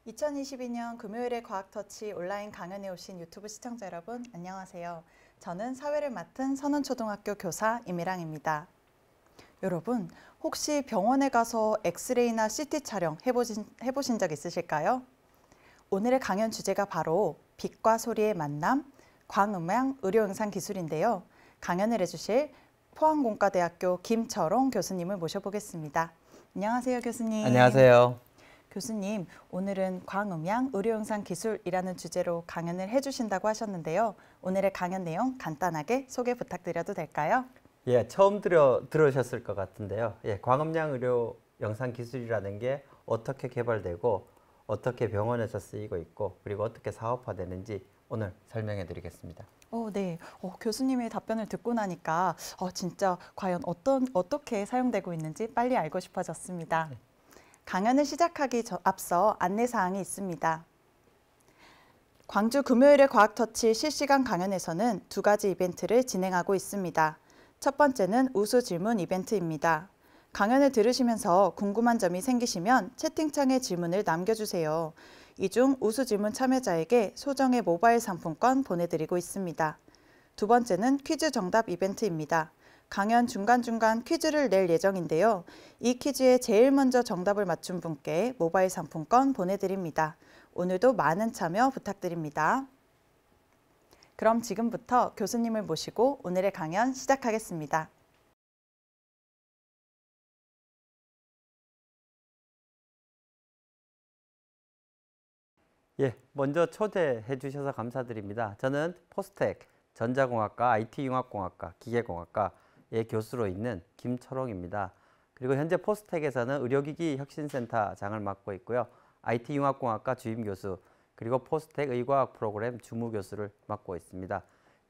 2022년 금요일의 과학터치 온라인 강연에 오신 유튜브 시청자 여러분, 안녕하세요. 저는 사회를 맡은 선원초등학교 교사 임미랑입니다. 여러분, 혹시 병원에 가서 엑스레이나 CT 촬영 해보신 적 있으실까요? 오늘의 강연 주제가 바로 빛과 소리의 만남, 광음향 의료영상 기술인데요. 강연을 해주실 포항공과대학교 김철옹 교수님을 모셔보겠습니다. 안녕하세요, 교수님. 안녕하세요. 교수님, 오늘은 광음향 의료영상 기술이라는 주제로 강연을 해주신다고 하셨는데요. 오늘의 강연 내용 간단하게 소개 부탁드려도 될까요? 예, 처음 들으셨을 것 같은데요. 예, 광음향 의료 영상 기술이라는 게 어떻게 개발되고 어떻게 병원에서 쓰이고 있고 그리고 어떻게 사업화되는지 오늘 설명해 드리겠습니다. 네. 교수님의 답변을 듣고 나니까 진짜 과연 어떻게 사용되고 있는지 빨리 알고 싶어졌습니다. 네. 강연을 시작하기 앞서 안내사항이 있습니다. 광주 금요일의 과학터치 실시간 강연에서는 두 가지 이벤트를 진행하고 있습니다. 첫 번째는 우수 질문 이벤트입니다. 강연을 들으시면서 궁금한 점이 생기시면 채팅창에 질문을 남겨주세요. 이 중 우수 질문 참여자에게 소정의 모바일 상품권 보내드리고 있습니다. 두 번째는 퀴즈 정답 이벤트입니다. 강연 중간중간 퀴즈를 낼 예정인데요. 이 퀴즈에 제일 먼저 정답을 맞춘 분께 모바일 상품권 보내드립니다. 오늘도 많은 참여 부탁드립니다. 그럼 지금부터 교수님을 모시고 오늘의 강연 시작하겠습니다. 예, 먼저 초대해 주셔서 감사드립니다. 저는 포스텍 전자공학과, IT융합공학과, 기계공학과의 교수로 있는 김철옹입니다. 그리고 현재 포스텍에서는 의료기기 혁신센터장을 맡고 있고요. IT융합공학과 주임교수, 그리고 포스텍 의과학 프로그램 주무교수를 맡고 있습니다.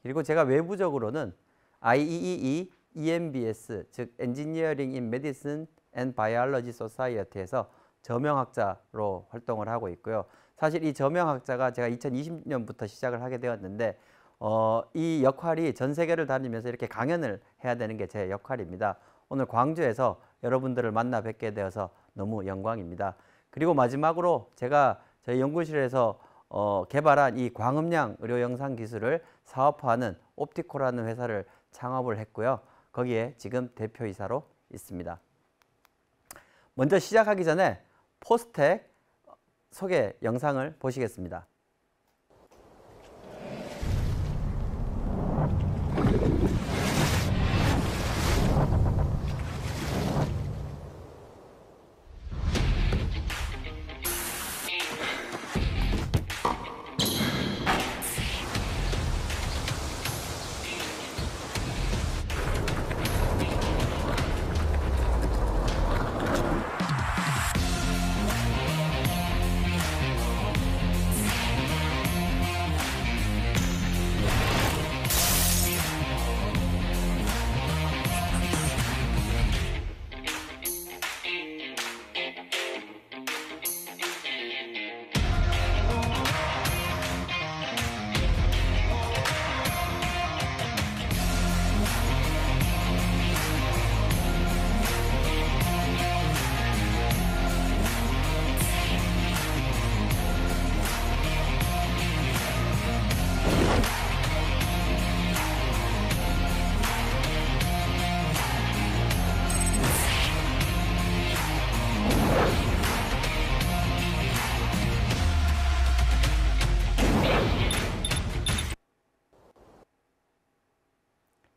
그리고 제가 외부적으로는 IEEE EMBS, 즉 Engineering in Medicine and Biology Society에서 저명학자로 활동을 하고 있고요. 사실 이 저명학자가 제가 2020년부터 시작을 하게 되었는데 이 역할이 전 세계를 다니면서 이렇게 강연을 해야 되는 게 제 역할입니다. 오늘 광주에서 여러분들을 만나 뵙게 되어서 너무 영광입니다. 그리고 마지막으로 제가 저희 연구실에서 개발한 이 광음향 의료 영상 기술을 사업화하는 옵티코라는 회사를 창업을 했고요. 거기에 지금 대표이사로 있습니다. 먼저 시작하기 전에 포스텍 소개 영상을 보시겠습니다.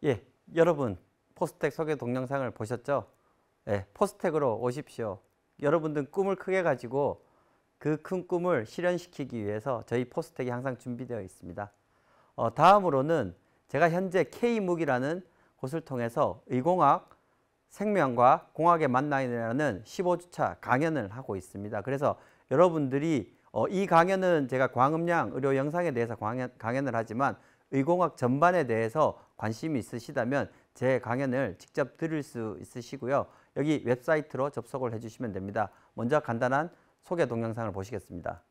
예, 여러분 포스텍 소개 동영상을 보셨죠? 예, 포스텍으로 오십시오. 여러분들 꿈을 크게 가지고 그 큰 꿈을 실현시키기 위해서 저희 포스텍이 항상 준비되어 있습니다. 다음으로는 제가 현재 K묵이라는 곳을 통해서 의공학, 생명과 공학의 만남이라는 15주차 강연을 하고 있습니다. 그래서 여러분들이 이 강연은 제가 광음향 의료 영상에 대해서 강연을 하지만 의공학 전반에 대해서 관심이 있으시다면 제 강연을 직접 들을 수 있으시고요. 여기 웹사이트로 접속을 해주시면 됩니다. 먼저 간단한 소개 동영상을 보시겠습니다.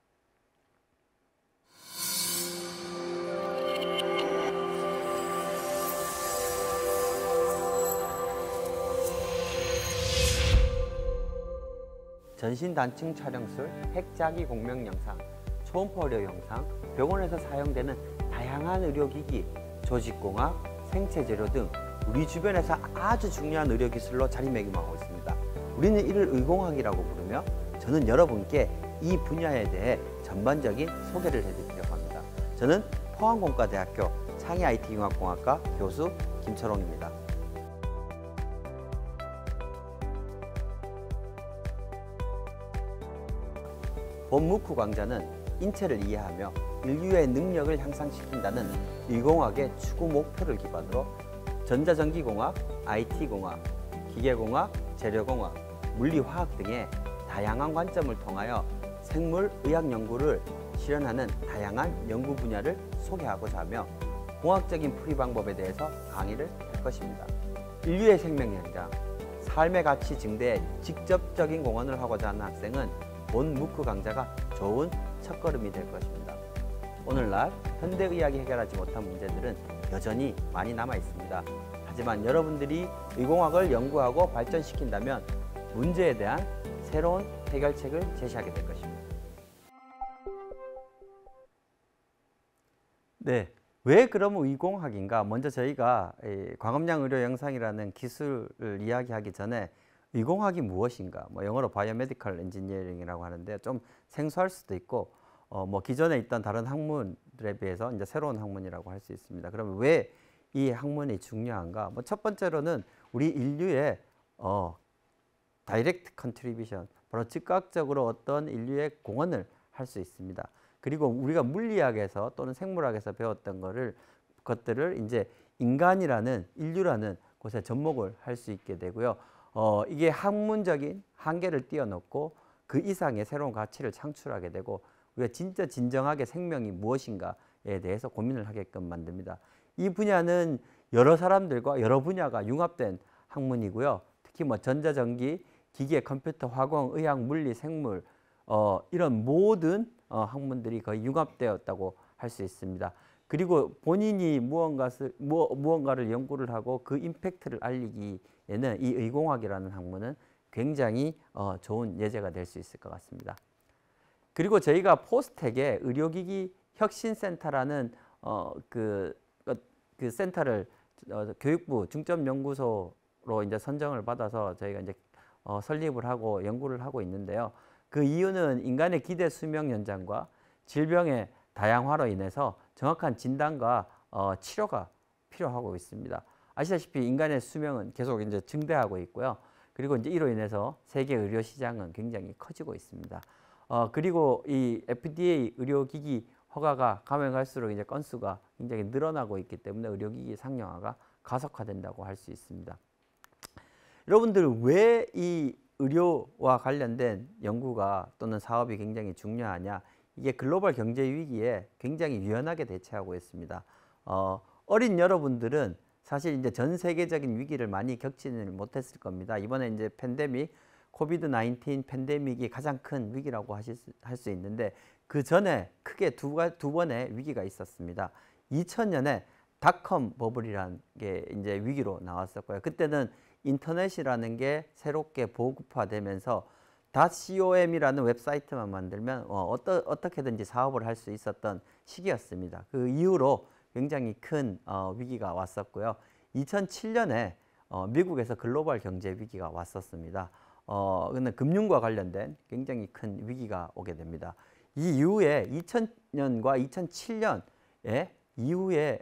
전신 단층 촬영술, 핵자기 공명 영상, 초음파 의료 영상, 병원에서 사용되는 다양한 의료기기, 조직공학, 생체재료 등 우리 주변에서 아주 중요한 의료기술로 자리매김하고 있습니다. 우리는 이를 의공학이라고 부르며 저는 여러분께 이 분야에 대해 전반적인 소개를 해드리려고 합니다. 저는 포항공과대학교 창의-IT융합공학과 교수 김철홍입니다. 본 무크 강좌는 인체를 이해하며 인류의 능력을 향상시킨다는 의공학의 추구 목표를 기반으로 전자전기공학, IT공학, 기계공학, 재료공학, 물리화학 등의 다양한 관점을 통하여 생물의학 연구를 실현하는 다양한 연구 분야를 소개하고자 하며 공학적인 풀이 방법에 대해서 강의를 할 것입니다. 인류의 생명 연장, 삶의 가치 증대에 직접적인 공헌을 하고자 하는 학생은 본 무크 강좌가 좋은 첫걸음이 될 것입니다. 오늘날 현대의학이 해결하지 못한 문제들은 여전히 많이 남아 있습니다. 하지만 여러분들이 의공학을 연구하고 발전시킨다면 문제에 대한 새로운 해결책을 제시하게 될 것입니다. 네, 왜 그러면 의공학인가? 먼저 저희가 광음량 의료 영상이라는 기술을 이야기하기 전에 의공학이 무엇인가? 영어로 바이오메디컬 엔지니어링이라고 하는데 좀 생소할 수도 있고 기존에 있던 다른 학문들에 비해서 이제 새로운 학문이라고 할 수 있습니다. 그러면 왜 이 학문이 중요한가? 첫 번째로는 우리 인류의 다이렉트 컨트리뷰션, 바로 즉각적으로 어떤 인류의 공헌을 할 수 있습니다. 그리고 우리가 물리학에서 또는 생물학에서 배웠던 것들을 이제 인간이라는 인류라는 곳에 접목을 할 수 있게 되고요. 이게 학문적인 한계를 뛰어넘고 그 이상의 새로운 가치를 창출하게 되고 우리가 진짜 진정하게 생명이 무엇인가에 대해서 고민을 하게끔 만듭니다. 이 분야는 여러 사람들과 여러 분야가 융합된 학문이고요. 특히 전자전기, 기계, 컴퓨터, 화공, 의학, 물리, 생물 이런 모든 학문들이 거의 융합되었다고 할 수 있습니다. 그리고 본인이 무언가를 연구를 하고 그 임팩트를 알리기에는 이 의공학이라는 학문은 굉장히 좋은 예제가 될 수 있을 것 같습니다. 그리고 저희가 포스텍의 의료기기 혁신센터라는 그 센터를 교육부 중점연구소로 이제 선정을 받아서 저희가 이제 설립을 하고 연구를 하고 있는데요. 그 이유는 인간의 기대 수명 연장과 질병의 다양화로 인해서 정확한 진단과 치료가 필요하고 있습니다. 아시다시피 인간의 수명은 계속 이제 증대하고 있고요. 그리고 이제 이로 인해서 세계 의료 시장은 굉장히 커지고 있습니다. 그리고 이 FDA 의료기기 허가가 가면 갈수록 이제 건수가 굉장히 늘어나고 있기 때문에 의료기기 상용화가 가속화된다고 할 수 있습니다. 여러분들 왜 이 의료와 관련된 연구가 또는 사업이 굉장히 중요하냐? 이게 글로벌 경제 위기에 굉장히 유연하게 대처하고 있습니다. 어린 여러분들은 사실 이제 전 세계적인 위기를 많이 겪지는 못했을 겁니다. 이번에 이제 팬데믹, 코비드-19 팬데믹이 가장 큰 위기라고 할 수 있는데 그 전에 크게 두 번의 위기가 있었습니다. 2000년에 닷컴 버블이라는 게 이제 위기로 나왔었고요. 그때는 인터넷이라는 게 새롭게 보급화되면서 .com이라는 웹사이트만 만들면 어떻게든지 사업을 할 수 있었던 시기였습니다. 그 이후로 굉장히 큰 위기가 왔었고요. 2007년에 미국에서 글로벌 경제 위기가 왔었습니다. 근데 금융과 관련된 굉장히 큰 위기가 오게 됩니다. 이 이후에 2000년과 2007년에 이후에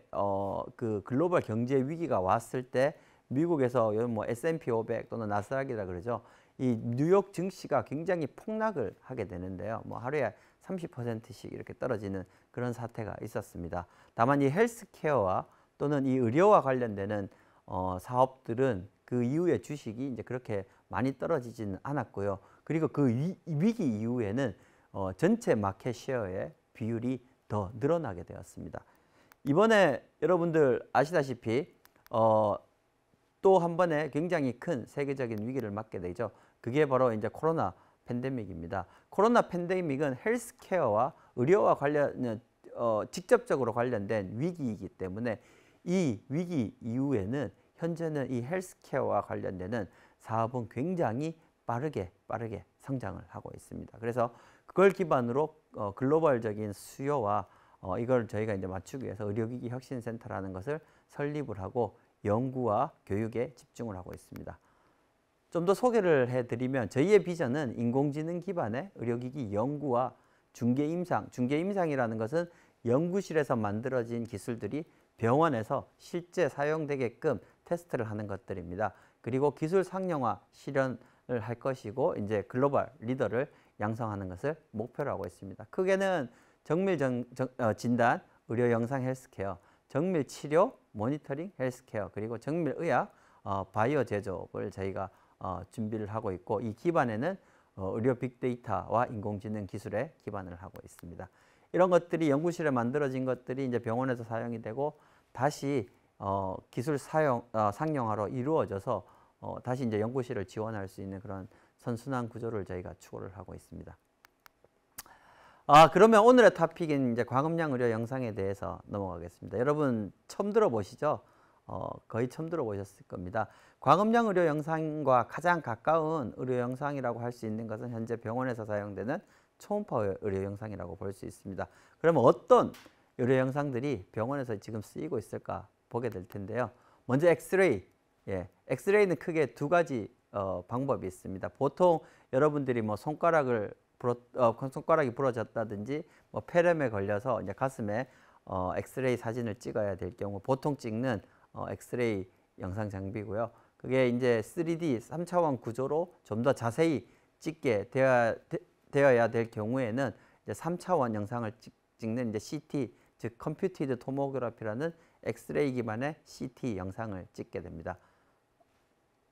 그 글로벌 경제 위기가 왔을 때 미국에서 S&P 500 또는 나스닥이라 그러죠. 이 뉴욕 증시가 굉장히 폭락을 하게 되는데요. 하루에 30%씩 이렇게 떨어지는 그런 사태가 있었습니다. 다만 이 헬스케어와 또는 이 의료와 관련되는 사업들은 그 이후에 주식이 이제 그렇게 많이 떨어지지는 않았고요. 그리고 그 위기 이후에는 전체 마켓 쉐어의 비율이 더 늘어나게 되었습니다. 이번에 여러분들 아시다시피 또 한 번에 굉장히 큰 세계적인 위기를 맞게 되죠. 그게 바로 이제 코로나 팬데믹입니다. 코로나 팬데믹은 헬스케어와 의료와 직접적으로 관련된 위기이기 때문에 이 위기 이후에는 현재는 이 헬스케어와 관련되는 사업은 굉장히 빠르게 성장을 하고 있습니다. 그래서 그걸 기반으로 글로벌적인 수요와 이걸 저희가 이제 맞추기 위해서 의료기기 혁신센터라는 것을 설립을 하고 연구와 교육에 집중을 하고 있습니다. 좀 더 소개를 해드리면 저희의 비전은 인공지능 기반의 의료기기 연구와 중개임상이라는 것은 연구실에서 만들어진 기술들이 병원에서 실제 사용되게끔 테스트를 하는 것들입니다. 그리고 기술 상용화 실현을 할 것이고 이제 글로벌 리더를 양성하는 것을 목표로 하고 있습니다. 크게는 정밀 진단, 의료 영상 헬스케어, 정밀 치료, 모니터링 헬스케어, 그리고 정밀 의학, 바이오 제조업을 저희가 준비를 하고 있고 이 기반에는 의료 빅데이터와 인공지능 기술에 기반을 하고 있습니다. 이런 것들이 연구실에 만들어진 것들이 이제 병원에서 사용이 되고 다시 기술 상용화로 이루어져서 다시 이제 연구실을 지원할 수 있는 그런 선순환 구조를 저희가 추구를 하고 있습니다. 그러면 오늘의 토픽인 이제 광음량 의료 영상에 대해서 넘어가겠습니다. 여러분 처음 들어보시죠? 거의 처음 들어보셨을 겁니다. 광음량 의료 영상과 가장 가까운 의료 영상이라고 할 수 있는 것은 현재 병원에서 사용되는 초음파 의료 영상이라고 볼 수 있습니다. 그러면 어떤 의료 영상들이 병원에서 지금 쓰이고 있을까 보게 될 텐데요. 먼저 엑스레이. 엑스레이는 크게 두 가지 방법이 있습니다. 보통 여러분들이 뭐 손가락이 부러졌다든지 뭐 폐렴에 걸려서 이제 가슴에 엑스레이 사진을 찍어야 될 경우 보통 찍는 엑스레이 영상 장비고요. 그게 이제 3D 3차원 구조로 좀 더 자세히 찍게 되어야 될 경우에는 이제 3차원 영상을 찍는 이제 CT 즉 컴퓨티드 토모그래피라는 엑스레이 기반의 CT 영상을 찍게 됩니다.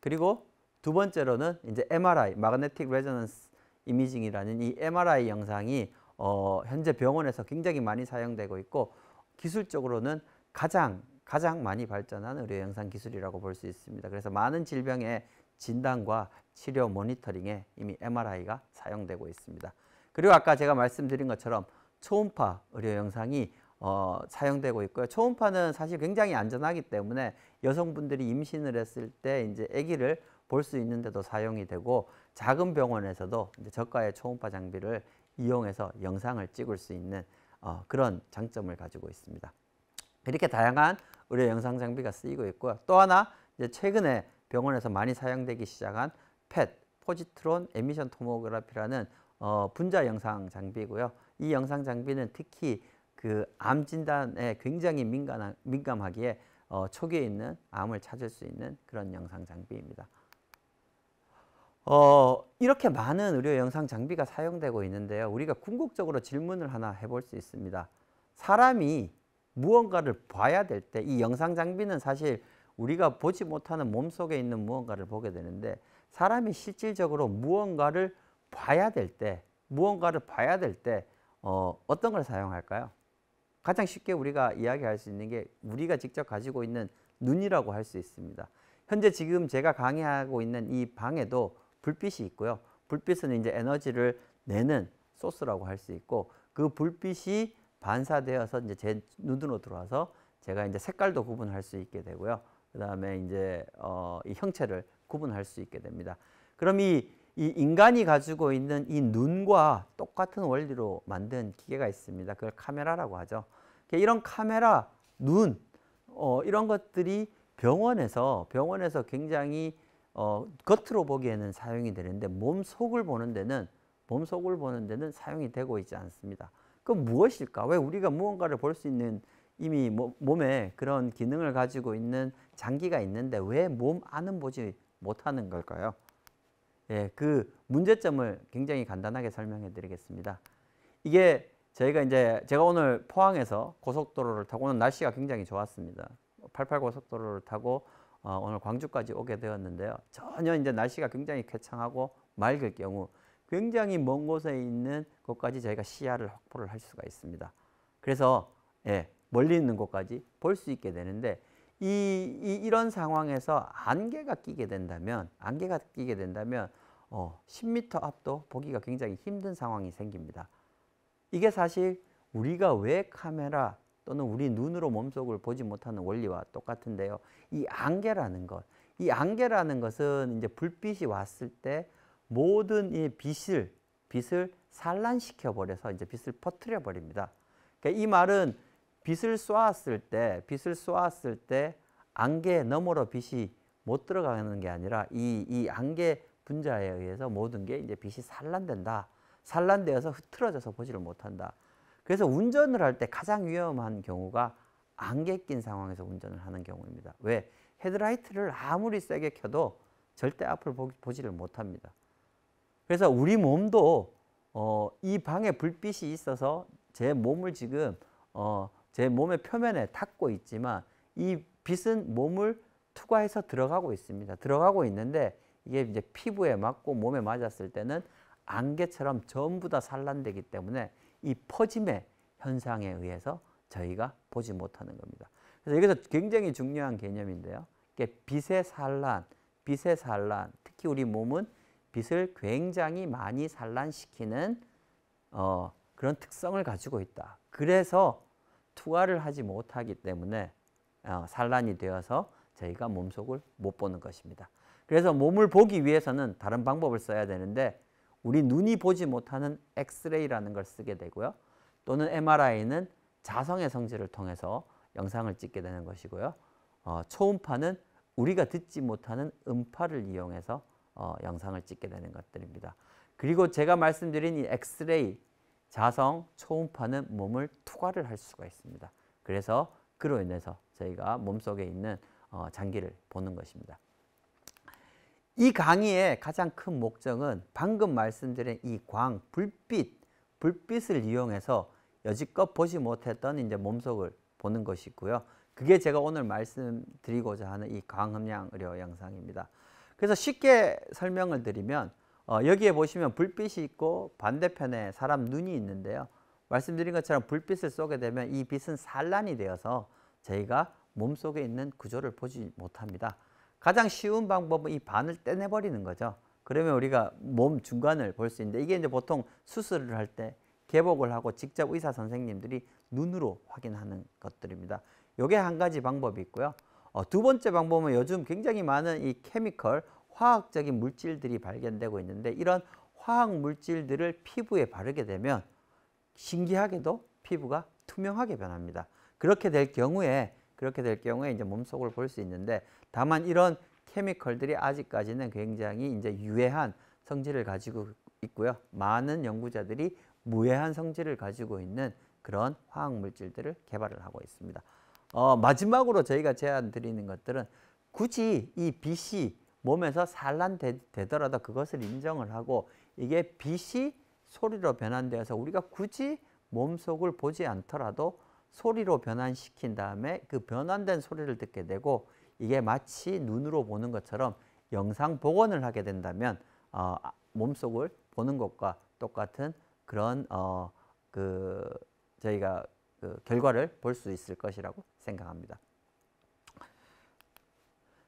그리고 두 번째로는 이제 MRI, Magnetic Resonance Imaging이라는 이 MRI 영상이 현재 병원에서 굉장히 많이 사용되고 있고 기술적으로는 가장 많이 발전한 의료 영상 기술이라고 볼 수 있습니다. 그래서 많은 질병의 진단과 치료 모니터링에 이미 MRI가 사용되고 있습니다. 그리고 아까 제가 말씀드린 것처럼 초음파 의료 영상이 사용되고 있고요. 초음파는 사실 굉장히 안전하기 때문에 여성분들이 임신을 했을 때 이제 아기를 볼 수 있는데도 사용이 되고 작은 병원에서도 이제 저가의 초음파 장비를 이용해서 영상을 찍을 수 있는 그런 장점을 가지고 있습니다. 이렇게 다양한 의료 영상 장비가 쓰이고 있고요. 또 하나 이제 최근에 병원에서 많이 사용되기 시작한 PET, 포지트론 에미션 토모그래피라는 분자 영상 장비고요. 이 영상 장비는 특히 그 암 진단에 굉장히 민감하기에 초기에 있는 암을 찾을 수 있는 그런 영상 장비입니다. 이렇게 많은 의료 영상 장비가 사용되고 있는데요. 우리가 궁극적으로 질문을 하나 해볼 수 있습니다. 사람이 무언가를 봐야 될 때 이 영상 장비는 사실 우리가 보지 못하는 몸속에 있는 무언가를 보게 되는데 사람이 실질적으로 무언가를 봐야 될 때 어떤 걸 사용할까요? 가장 쉽게 우리가 이야기할 수 있는 게 우리가 직접 가지고 있는 눈이라고 할 수 있습니다. 현재 지금 제가 강의하고 있는 이 방에도 불빛이 있고요. 불빛은 이제 에너지를 내는 소스라고 할 수 있고 그 불빛이 반사되어서 이제 제 눈으로 들어와서 제가 이제 색깔도 구분할 수 있게 되고요. 그 다음에 이제 이 형체를 구분할 수 있게 됩니다. 그럼 이 인간이 가지고 있는 이 눈과 똑같은 원리로 만든 기계가 있습니다. 그걸 카메라라고 하죠. 이런 카메라, 눈, 이런 것들이 병원에서 굉장히 겉으로 보기에는 사용이 되는데 몸속을 보는 데는 사용이 되고 있지 않습니다. 그럼 무엇일까? 왜 우리가 무언가를 볼 수 있는 이미 몸에 그런 기능을 가지고 있는 장기가 있는데 왜 몸 안은 보지 못하는 걸까요? 그 문제점을 굉장히 간단하게 설명해 드리겠습니다. 이게 제가 오늘 포항에서 고속도로를 타고 오늘 날씨가 굉장히 좋았습니다. 88 고속도로를 타고 오늘 광주까지 오게 되었는데요. 전혀 이제 날씨가 굉장히 쾌창하고 맑을 경우 굉장히 먼 곳에 있는 곳까지 저희가 시야를 확보를 할 수가 있습니다. 그래서 멀리 있는 곳까지 볼 수 있게 되는데 이런 상황에서 안개가 끼게 된다면 10m 앞도 보기가 굉장히 힘든 상황이 생깁니다. 이게 사실 우리가 왜 카메라 또는 우리 눈으로 몸속을 보지 못하는 원리와 똑같은데요. 이 안개라는 것은 이제 불빛이 왔을 때 모든 이 빛을 산란시켜 버려서 이제 빛을 퍼뜨려 버립니다. 그러니까 이 말은 빛을 쏘았을 때 안개 너머로 빛이 못 들어가는 게 아니라 이 안개 분자에 의해서 모든 게 이제 빛이 산란된다. 산란되어서 흐트러져서 보지를 못한다. 그래서 운전을 할 때 가장 위험한 경우가 안개 낀 상황에서 운전을 하는 경우입니다. 왜? 헤드라이트를 아무리 세게 켜도 절대 앞을 보지를 못합니다. 그래서 우리 몸도 이 방에 불빛이 있어서 제 몸을 지금 제 몸의 표면에 닿고 있지만 이 빛은 몸을 투과해서 들어가고 있습니다. 들어가고 있는데 이게 이제 피부에 맞고 몸에 맞았을 때는 안개처럼 전부 다 산란되기 때문에 이 퍼짐의 현상에 의해서 저희가 보지 못하는 겁니다. 그래서 여기서 굉장히 중요한 개념인데요. 이게 빛의 산란, 특히 우리 몸은 빛을 굉장히 많이 산란시키는 그런 특성을 가지고 있다. 그래서 투과를 하지 못하기 때문에 산란이 되어서 저희가 몸속을 못 보는 것입니다. 그래서 몸을 보기 위해서는 다른 방법을 써야 되는데 우리 눈이 보지 못하는 엑스레이라는 걸 쓰게 되고요. 또는 MRI는 자성의 성질을 통해서 영상을 찍게 되는 것이고요. 초음파는 우리가 듣지 못하는 음파를 이용해서 영상을 찍게 되는 것들입니다. 그리고 제가 말씀드린 이 엑스레이, 자성, 초음파는 몸을 투과를 할 수가 있습니다. 그래서 그로 인해서 저희가 몸속에 있는 장기를 보는 것입니다. 이 강의의 가장 큰 목적은 방금 말씀드린 이 광, 불빛을 이용해서 여지껏 보지 못했던 이제 몸속을 보는 것이고요. 그게 제가 오늘 말씀드리고자 하는 이 광음량 의료 영상입니다. 그래서 쉽게 설명을 드리면 여기에 보시면 불빛이 있고 반대편에 사람 눈이 있는데요. 말씀드린 것처럼 불빛을 쏘게 되면 이 빛은 산란이 되어서 저희가 몸속에 있는 구조를 보지 못합니다. 가장 쉬운 방법은 이 반을 떼내버리는 거죠. 그러면 우리가 몸 중간을 볼 수 있는데 이게 이제 보통 수술을 할 때 개복을 하고 직접 의사 선생님들이 눈으로 확인하는 것들입니다. 이게 한 가지 방법이 있고요. 두 번째 방법은 요즘 굉장히 많은 이 케미컬, 화학적인 물질들이 발견되고 있는데 이런 화학 물질들을 피부에 바르게 되면 신기하게도 피부가 투명하게 변합니다. 그렇게 될 경우에 이제 몸속을 볼 수 있는데 다만 이런 케미컬들이 아직까지는 굉장히 이제 유해한 성질을 가지고 있고요. 많은 연구자들이 무해한 성질을 가지고 있는 그런 화학 물질들을 개발을 하고 있습니다. 마지막으로 저희가 제안 드리는 것들은 굳이 이 빛이 몸에서 산란되더라도 그것을 인정을 하고 이게 빛이 소리로 변환되어서 우리가 굳이 몸속을 보지 않더라도 소리로 변환시킨 다음에 그 변환된 소리를 듣게 되고 이게 마치 눈으로 보는 것처럼 영상 복원을 하게 된다면 몸속을 보는 것과 똑같은 그런 저희가 결과를 볼 수 있을 것이라고 생각합니다.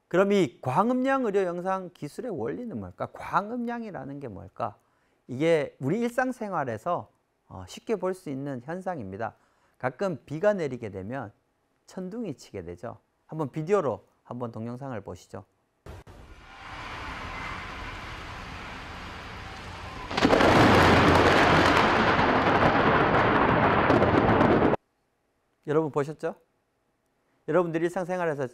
그럼 이 광음량 의료 영상 기술의 원리는 뭘까? 광음량이라는 게 뭘까? 이게 우리 일상생활에서 쉽게 볼 수 있는 현상입니다. 가끔 비가 내리게 되면 천둥이 치게 되죠. 한번 비디오로 한번 동영상을 보시죠. 여러분 보셨죠? 여러분들이 일상생활에서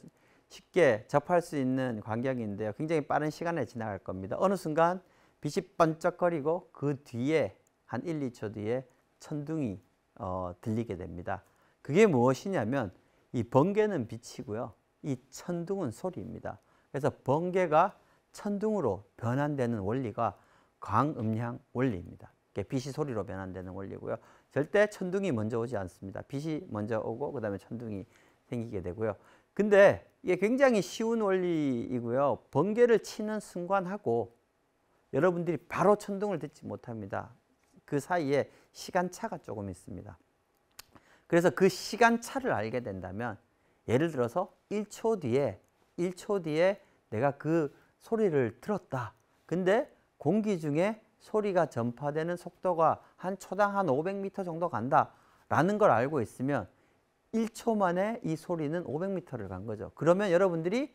쉽게 접할 수 있는 광경인데요. 굉장히 빠른 시간에 지나갈 겁니다. 어느 순간 빛이 번쩍거리고 그 뒤에 한 1, 2초 뒤에 천둥이 들리게 됩니다. 그게 무엇이냐면 이 번개는 빛이고요. 이 천둥은 소리입니다. 그래서 번개가 천둥으로 변환되는 원리가 광음량 원리입니다. 빛이 소리로 변환되는 원리고요. 절대 천둥이 먼저 오지 않습니다. 빛이 먼저 오고 그 다음에 천둥이 생기게 되고요. 근데 이게 굉장히 쉬운 원리이고요. 번개를 치는 순간하고 여러분들이 바로 천둥을 듣지 못합니다. 그 사이에 시간차가 조금 있습니다. 그래서 그 시간차를 알게 된다면 예를 들어서 1초 뒤에 내가 그 소리를 들었다. 근데 공기 중에 소리가 전파되는 속도가 한 초당 한 500m 정도 간다 라는 걸 알고 있으면 1초 만에 이 소리는 500m를 간 거죠. 그러면 여러분들이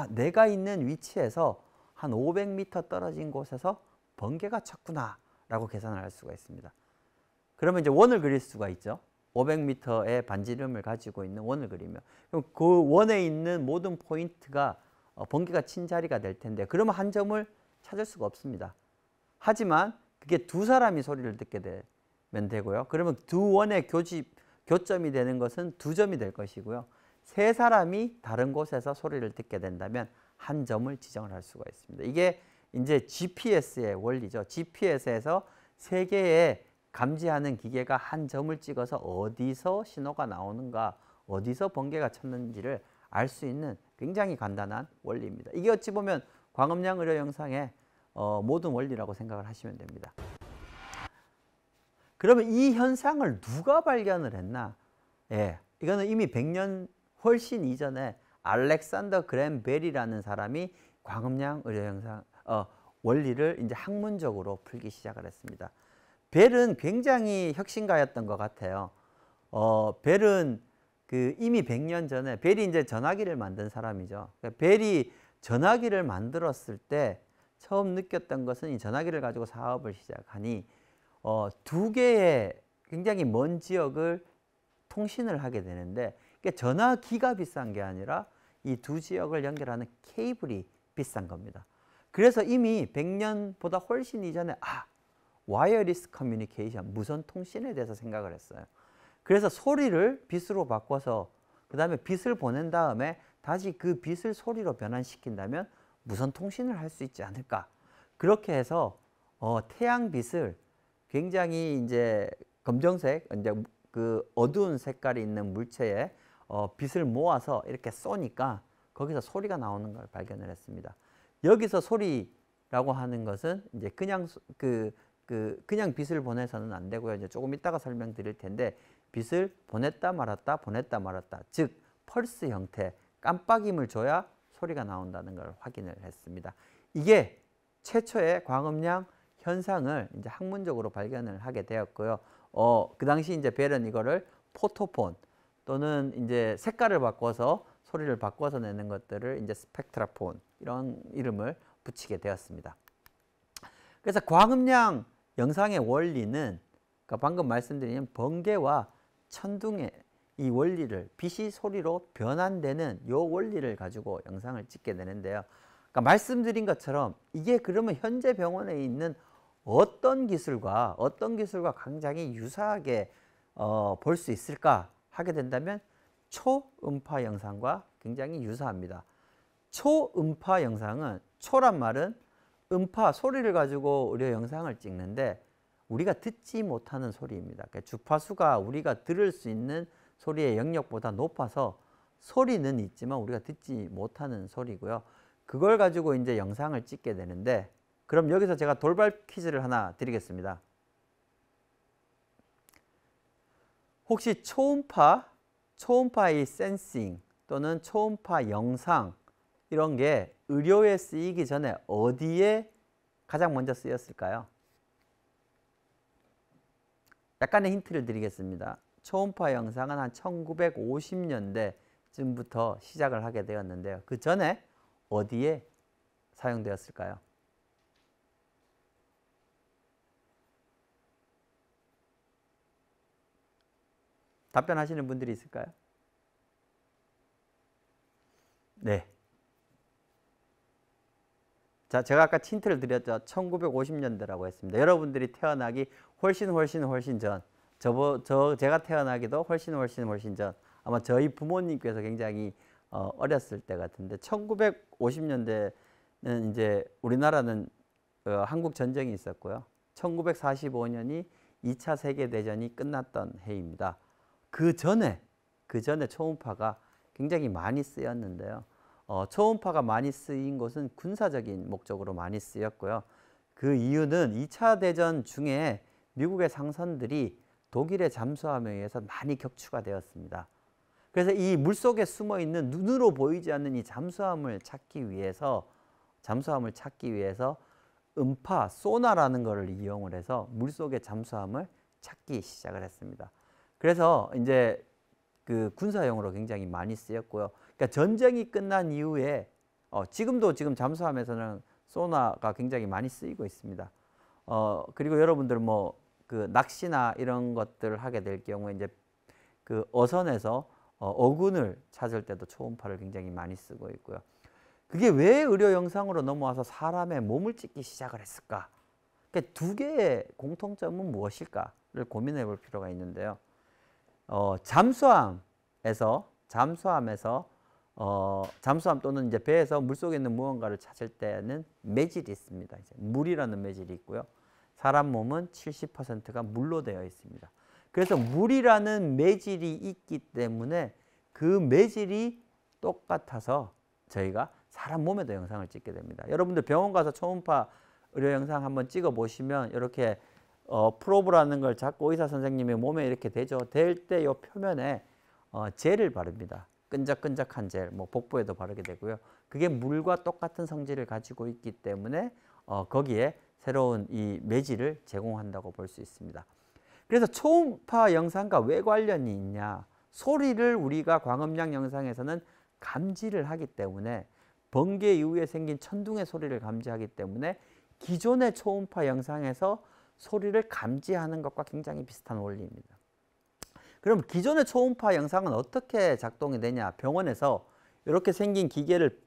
내가 있는 위치에서 한 500m 떨어진 곳에서 번개가 쳤구나라고 계산을 할 수가 있습니다. 그러면 이제 원을 그릴 수가 있죠. 500m의 반지름을 가지고 있는 원을 그리면 그럼 그 원에 있는 모든 포인트가 번개가 친 자리가 될 텐데 그러면 한 점을 찾을 수가 없습니다. 하지만 그게 두 사람이 소리를 듣게 되면 되고요. 그러면 두 원의 교점이 되는 것은 두 점이 될 것이고요. 세 사람이 다른 곳에서 소리를 듣게 된다면 한 점을 지정을 할 수가 있습니다. 이게 이제 GPS의 원리죠. GPS에서 세 개의 감지하는 기계가 한 점을 찍어서 어디서 신호가 나오는가, 어디서 번개가 쳤는지를 알 수 있는 굉장히 간단한 원리입니다. 이게 어찌 보면 광음량 의료 영상의 모든 원리라고 생각을 하시면 됩니다. 그러면 이 현상을 누가 발견을 했나? 예, 이거는 이미 100년 훨씬 이전에 알렉산더 그램 벨이라는 사람이 광음량 의료 영상 원리를 이제 학문적으로 풀기 시작을 했습니다. 벨은 굉장히 혁신가였던 것 같아요. 벨은 이미 100년 전에 벨이 이제 전화기를 만든 사람이죠. 벨이 전화기를 만들었을 때 처음 느꼈던 것은 이 전화기를 가지고 사업을 시작하니 두 개의 굉장히 먼 지역을 통신을 하게 되는데 전화기가 비싼 게 아니라 이 두 지역을 연결하는 케이블이 비싼 겁니다. 그래서 이미 100년보다 훨씬 이전에 와이어리스 커뮤니케이션, 무선 통신에 대해서 생각을 했어요. 그래서 소리를 빛으로 바꿔서 그 다음에 빛을 보낸 다음에 다시 그 빛을 소리로 변환시킨다면 무선 통신을 할 수 있지 않을까. 그렇게 해서 태양빛을 굉장히 이제 검정색, 이제 그 어두운 색깔이 있는 물체에 빛을 모아서 이렇게 쏘니까 거기서 소리가 나오는 걸 발견을 했습니다. 여기서 소리라고 하는 것은 이제 그냥 그냥 빛을 보내서는 안 되고요. 이제 조금 이따가 설명드릴 텐데 빛을 보냈다 말았다 보냈다 말았다, 즉 펄스 형태, 깜빡임을 줘야 소리가 나온다는 걸 확인을 했습니다. 이게 최초의 광음량 현상을 이제 학문적으로 발견을 하게 되었고요. 그 당시 이제 벨은 이거를 포토폰 또는 이제 색깔을 바꿔서 소리를 바꿔서 내는 것들을 이제 스펙트라폰 이런 이름을 붙이게 되었습니다. 그래서 광음량 영상의 원리는 방금 말씀드린 번개와 천둥의 이 원리를 빛이 소리로 변환되는 이 원리를 가지고 영상을 찍게 되는데요. 그러니까 말씀드린 것처럼 이게 그러면 현재 병원에 있는 어떤 기술과 굉장히 유사하게 볼 수 있을까 하게 된다면 초음파 영상과 굉장히 유사합니다. 초음파 영상은, 초란 말은 음파, 소리를 가지고 우리가 영상을 찍는데 우리가 듣지 못하는 소리입니다. 그러니까 주파수가 우리가 들을 수 있는 소리의 영역보다 높아서 소리는 있지만 우리가 듣지 못하는 소리고요. 그걸 가지고 이제 영상을 찍게 되는데, 그럼 여기서 제가 돌발 퀴즈를 하나 드리겠습니다. 혹시 초음파의 센싱 또는 초음파 영상 이런 게 의료에 쓰이기 전에 어디에 가장 먼저 쓰였을까요? 약간의 힌트를 드리겠습니다. 초음파 영상은 한 1950년대쯤부터 시작을 하게 되었는데요. 그 전에 어디에 사용되었을까요? 답변하시는 분들이 있을까요? 네. 자, 제가 아까 힌트를 드렸죠. 1950년대라고 했습니다. 여러분들이 태어나기 훨씬 전, 제가 태어나기도 훨씬 전, 아마 저희 부모님께서 굉장히 어렸을 때 같은데, 1950년대는 이제 우리나라는 한국 전쟁이 있었고요. 1945년이 2차 세계대전이 끝났던 해입니다. 그 전에 초음파가 굉장히 많이 쓰였는데요. 초음파가 많이 쓰인 곳은 군사적인 목적으로 많이 쓰였고요. 그 이유는 2차 대전 중에 미국의 상선들이 독일의 잠수함에 의해서 많이 격추가 되었습니다. 그래서 이 물속에 숨어 있는 눈으로 보이지 않는 이 잠수함을 찾기 위해서 음파, 소나라는 것을 이용을 해서 물속의 잠수함을 찾기 시작을 했습니다. 그래서 이제 그 군사용으로 굉장히 많이 쓰였고요. 그러니까 전쟁이 끝난 이후에 지금 잠수함에서는 소나가 굉장히 많이 쓰이고 있습니다. 그리고 여러분들 뭐 그 낚시나 이런 것들을 하게 될 경우에 이제 그 어선에서 어군을 찾을 때도 초음파를 굉장히 많이 쓰고 있고요. 그게 왜 의료 영상으로 넘어와서 사람의 몸을 찍기 시작을 했을까? 그러니까 두 개의 공통점은 무엇일까를 고민해 볼 필요가 있는데요. 잠수함에서 잠수함 또는 이제 배에서 물속에 있는 무언가를 찾을 때는 매질이 있습니다. 이제 물이라는 매질이 있고요. 사람 몸은 70%가 물로 되어 있습니다. 그래서 물이라는 매질이 있기 때문에 그 매질이 똑같아서 저희가 사람 몸에도 영상을 찍게 됩니다. 여러분들 병원 가서 초음파 의료 영상 한번 찍어 보시면 이렇게 프로브라는 걸 잡고 의사 선생님의 몸에 이렇게 대죠. 댈 때 이 표면에 젤을 바릅니다. 끈적끈적한 젤, 뭐 복부에도 바르게 되고요. 그게 물과 똑같은 성질을 가지고 있기 때문에 거기에 새로운 이 매질을 제공한다고 볼 수 있습니다. 그래서 초음파 영상과 왜 관련이 있냐? 소리를 우리가 광음량 영상에서는 감지를 하기 때문에 번개 이후에 생긴 천둥의 소리를 감지하기 때문에 기존의 초음파 영상에서 소리를 감지하는 것과 굉장히 비슷한 원리입니다. 그럼 기존의 초음파 영상은 어떻게 작동이 되냐? 병원에서 이렇게 생긴 기계를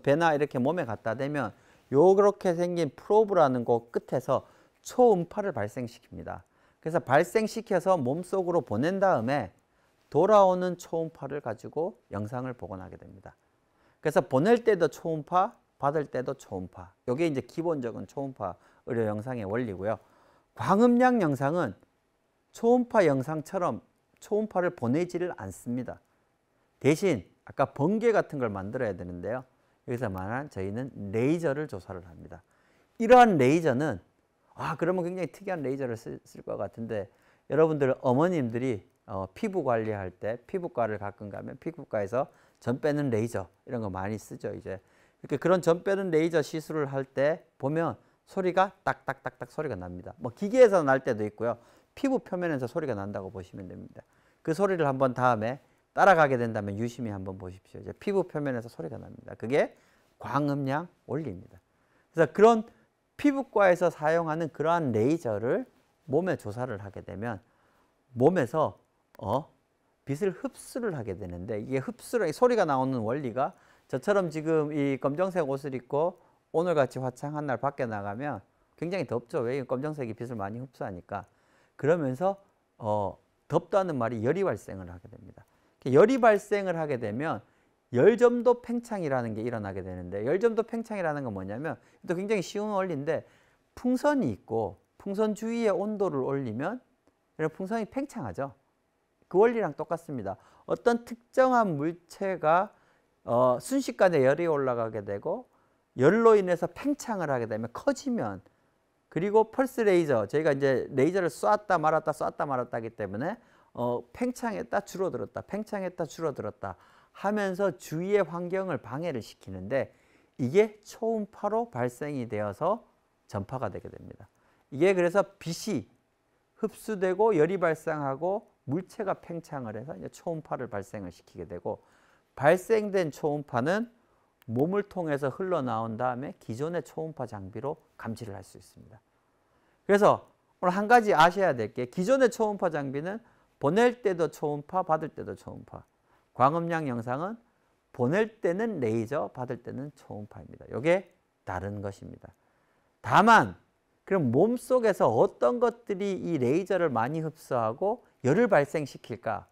배나 이렇게 몸에 갖다 대면 요렇게 생긴 프로브라는 곳 끝에서 초음파를 발생시킵니다. 그래서 발생시켜서 몸속으로 보낸 다음에 돌아오는 초음파를 가지고 영상을 복원하게 됩니다. 그래서 보낼 때도 초음파, 받을 때도 초음파. 이게 이제 기본적인 초음파 의료 영상의 원리고요. 광음량 영상은 초음파 영상처럼 초음파를 보내지를 않습니다. 대신 아까 번개 같은 걸 만들어야 되는데요. 여기서 말한 저희는 레이저를 조사를 합니다. 이러한 레이저는 그러면 굉장히 특이한 레이저를 쓸 것 같은데 여러분들 어머님들이 피부 관리할 때 피부과를 가끔 가면 피부과에서 전 빼는 레이저 이런 거 많이 쓰죠. 이제 이렇게 그런 전 빼는 레이저 시술을 할 때 보면 소리가 딱딱딱딱 소리가 납니다. 뭐 기계에서 날 때도 있고요. 피부 표면에서 소리가 난다고 보시면 됩니다. 그 소리를 한번 다음에 따라가게 된다면 유심히 한번 보십시오. 이제 피부 표면에서 소리가 납니다. 그게 광음량 원리입니다. 그래서 그런 피부과에서 사용하는 그러한 레이저를 몸에 조사를 하게 되면 몸에서 빛을 흡수를 하게 되는데 이게 흡수를 소리가 나오는 원리가 저처럼 지금 이 검정색 옷을 입고 오늘같이 화창한 날 밖에 나가면 굉장히 덥죠. 왜? 검정색이 빛을 많이 흡수하니까. 그러면서 덥다는 말이 열이 발생을 하게 됩니다. 열이 발생을 하게 되면 열점도 팽창이라는 게 일어나게 되는데 열점도 팽창이라는 건 뭐냐면 또 굉장히 쉬운 원리인데 풍선이 있고 풍선 주위의 온도를 올리면 풍선이 팽창하죠. 그 원리랑 똑같습니다. 어떤 특정한 물체가 순식간에 열이 올라가게 되고 열로 인해서 팽창을 하게 되면 커지면 그리고 펄스 레이저 저희가 이제 레이저를 쐈다 말았다 쐈다 말았다 하기 때문에 팽창했다 줄어들었다 팽창했다 줄어들었다 하면서 주위의 환경을 방해를 시키는데 이게 초음파로 발생이 되어서 전파가 되게 됩니다. 이게 그래서 빛이 흡수되고 열이 발생하고 물체가 팽창을 해서 이제 초음파를 발생을 시키게 되고 발생된 초음파는 몸을 통해서 흘러나온 다음에 기존의 초음파 장비로 감지를 할 수 있습니다. 그래서 오늘 한 가지 아셔야 될 게 기존의 초음파 장비는 보낼 때도 초음파, 받을 때도 초음파. 광음량 영상은 보낼 때는 레이저, 받을 때는 초음파입니다. 이게 다른 것입니다. 다만 그럼 몸속에서 어떤 것들이 이 레이저를 많이 흡수하고 열을 발생시킬까?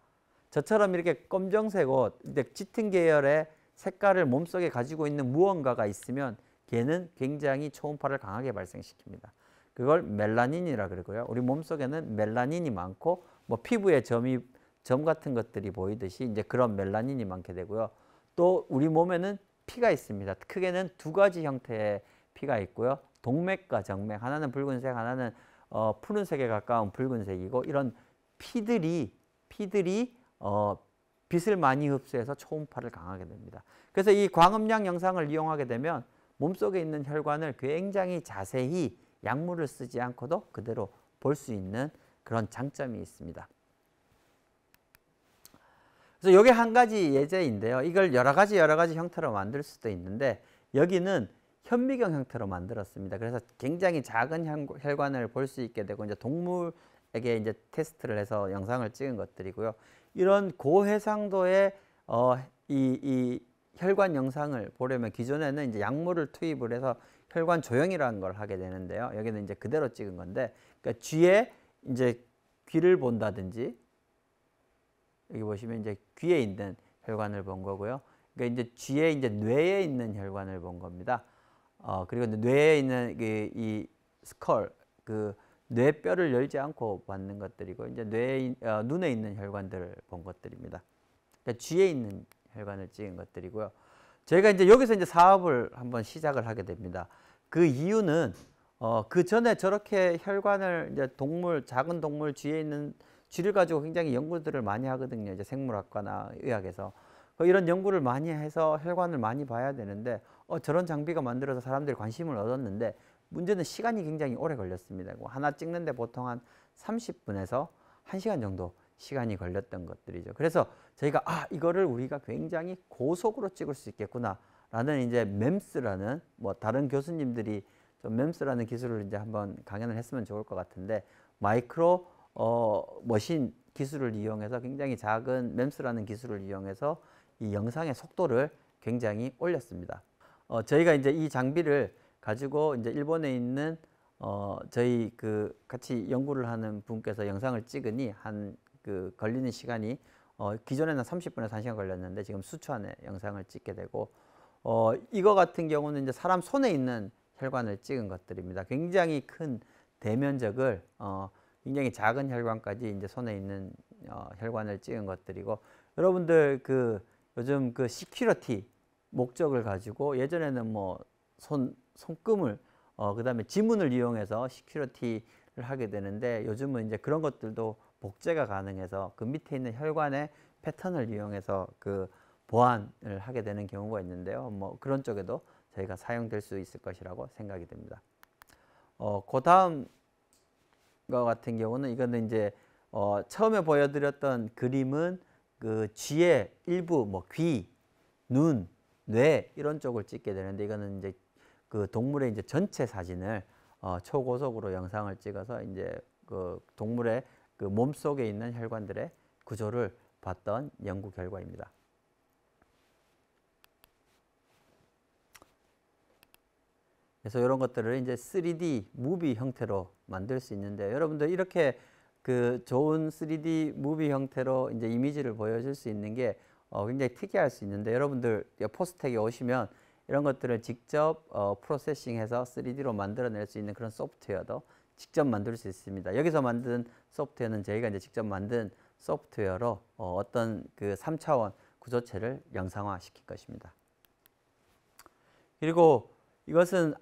저처럼 이렇게 검정색 옷, 짙은 계열의 색깔을 몸속에 가지고 있는 무언가가 있으면 걔는 굉장히 초음파를 강하게 발생시킵니다. 그걸 멜라닌이라 그러고요. 우리 몸속에는 멜라닌이 많고 뭐 피부에 점 같은 것들이 보이듯이 이제 그런 멜라닌이 많게 되고요. 또 우리 몸에는 피가 있습니다. 크게는 두 가지 형태의 피가 있고요. 동맥과 정맥, 하나는 붉은색, 하나는 푸른색에 가까운 붉은색이고 이런 피들이 빛을 많이 흡수해서 초음파를 강하게 됩니다. 그래서 이 광음량 영상을 이용하게 되면 몸속에 있는 혈관을 굉장히 자세히 약물을 쓰지 않고도 그대로 볼 수 있는 그런 장점이 있습니다. 그래서 이게 한 가지 예제인데요. 이걸 여러 가지 형태로 만들 수도 있는데 여기는 현미경 형태로 만들었습니다. 그래서 굉장히 작은 혈관을 볼 수 있게 되고, 이제 동물에게 이제 테스트를 해서 영상을 찍은 것들이고요. 이런 고해상도의 이 혈관 영상을 보려면 기존에는 이제 약물을 투입을 해서 혈관 조형이라는 걸 하게 되는데요. 여기는 이제 그대로 찍은 건데, 그러니까 쥐에 이제 귀를 본다든지, 여기 보시면 이제 귀에 있는 혈관을 본 거고요. 그러니까 이제 쥐에 이제 뇌에 있는 혈관을 본 겁니다. 그리고 뇌에 있는 이 스컬, 그 뇌뼈를 열지 않고 받는 것들이고, 이제 눈에 있는 혈관들을 본 것들입니다. 그러니까 쥐에 있는 혈관을 찍은 것들이고요. 저희가 이제 여기서 이제 사업을 한번 시작을 하게 됩니다. 그 이유는 그 전에 저렇게 혈관을 이제 작은 동물 쥐에 있는 쥐를 가지고 굉장히 연구들을 많이 하거든요. 이제 생물학과나 의학에서. 이런 연구를 많이 해서 혈관을 많이 봐야 되는데 저런 장비가 만들어서 사람들이 관심을 얻었는데, 문제는 시간이 굉장히 오래 걸렸습니다. 하나 찍는데 보통 한 30분에서 1시간 정도 시간이 걸렸던 것들이죠. 그래서 저희가 이거를 우리가 굉장히 고속으로 찍을 수 있겠구나 라는 이제 MEMS라는, 뭐 다른 교수님들이 좀 MEMS라는 기술을 이제 한번 강연을 했으면 좋을 것 같은데, 마이크로 머신 기술을 이용해서, 굉장히 작은 MEMS라는 기술을 이용해서 이 영상의 속도를 굉장히 올렸습니다. 저희가 이제 이 장비를 가지고 이제 일본에 있는 저희 그 같이 연구를 하는 분께서 영상을 찍으니 걸리는 시간이 기존에는 30분에서 1시간 걸렸는데 지금 수초 안에 영상을 찍게 되고, 이거 같은 경우는 이제 사람 손에 있는 혈관을 찍은 것들입니다. 굉장히 큰 대면적을 굉장히 작은 혈관까지 이제 손에 있는 혈관을 찍은 것들이고, 여러분들 요즘 시큐리티 목적을 가지고 예전에는 뭐 손금을 그다음에 지문을 이용해서 시큐리티를 하게 되는데, 요즘은 이제 그런 것들도 복제가 가능해서 그 밑에 있는 혈관의 패턴을 이용해서 그 보안을 하게 되는 경우가 있는데요. 뭐 그런 쪽에도 저희가 사용될 수 있을 것이라고 생각이 됩니다. 그 다음 거 같은 경우는, 이거는 이제 처음에 보여드렸던 그림은 그 쥐의 일부, 뭐 귀, 눈, 뇌 이런 쪽을 찍게 되는데, 이거는 이제 그 동물의 이제 전체 사진을 초고속으로 영상을 찍어서 이제 그 동물의 그 몸 속에 있는 혈관들의 구조를 봤던 연구 결과입니다. 그래서 이런 것들을 이제 3D 무비 형태로 만들 수 있는데, 여러분들 이렇게 그 좋은 3D 무비 형태로 이제 이미지를 보여줄 수 있는 게 굉장히 특이할 수 있는데, 여러분들 포스텍에 오시면 이런 것들을 직접 프로세싱해서 3D로 만들어낼 수 있는 그런 소프트웨어도 직접 만들 수 있습니다. 여기서 만든 소프트웨어는 저희가 이제 직접 만든 소프트웨어로 어떤 그 3차원 구조체를 영상화 시킬 것입니다. 그리고 이것은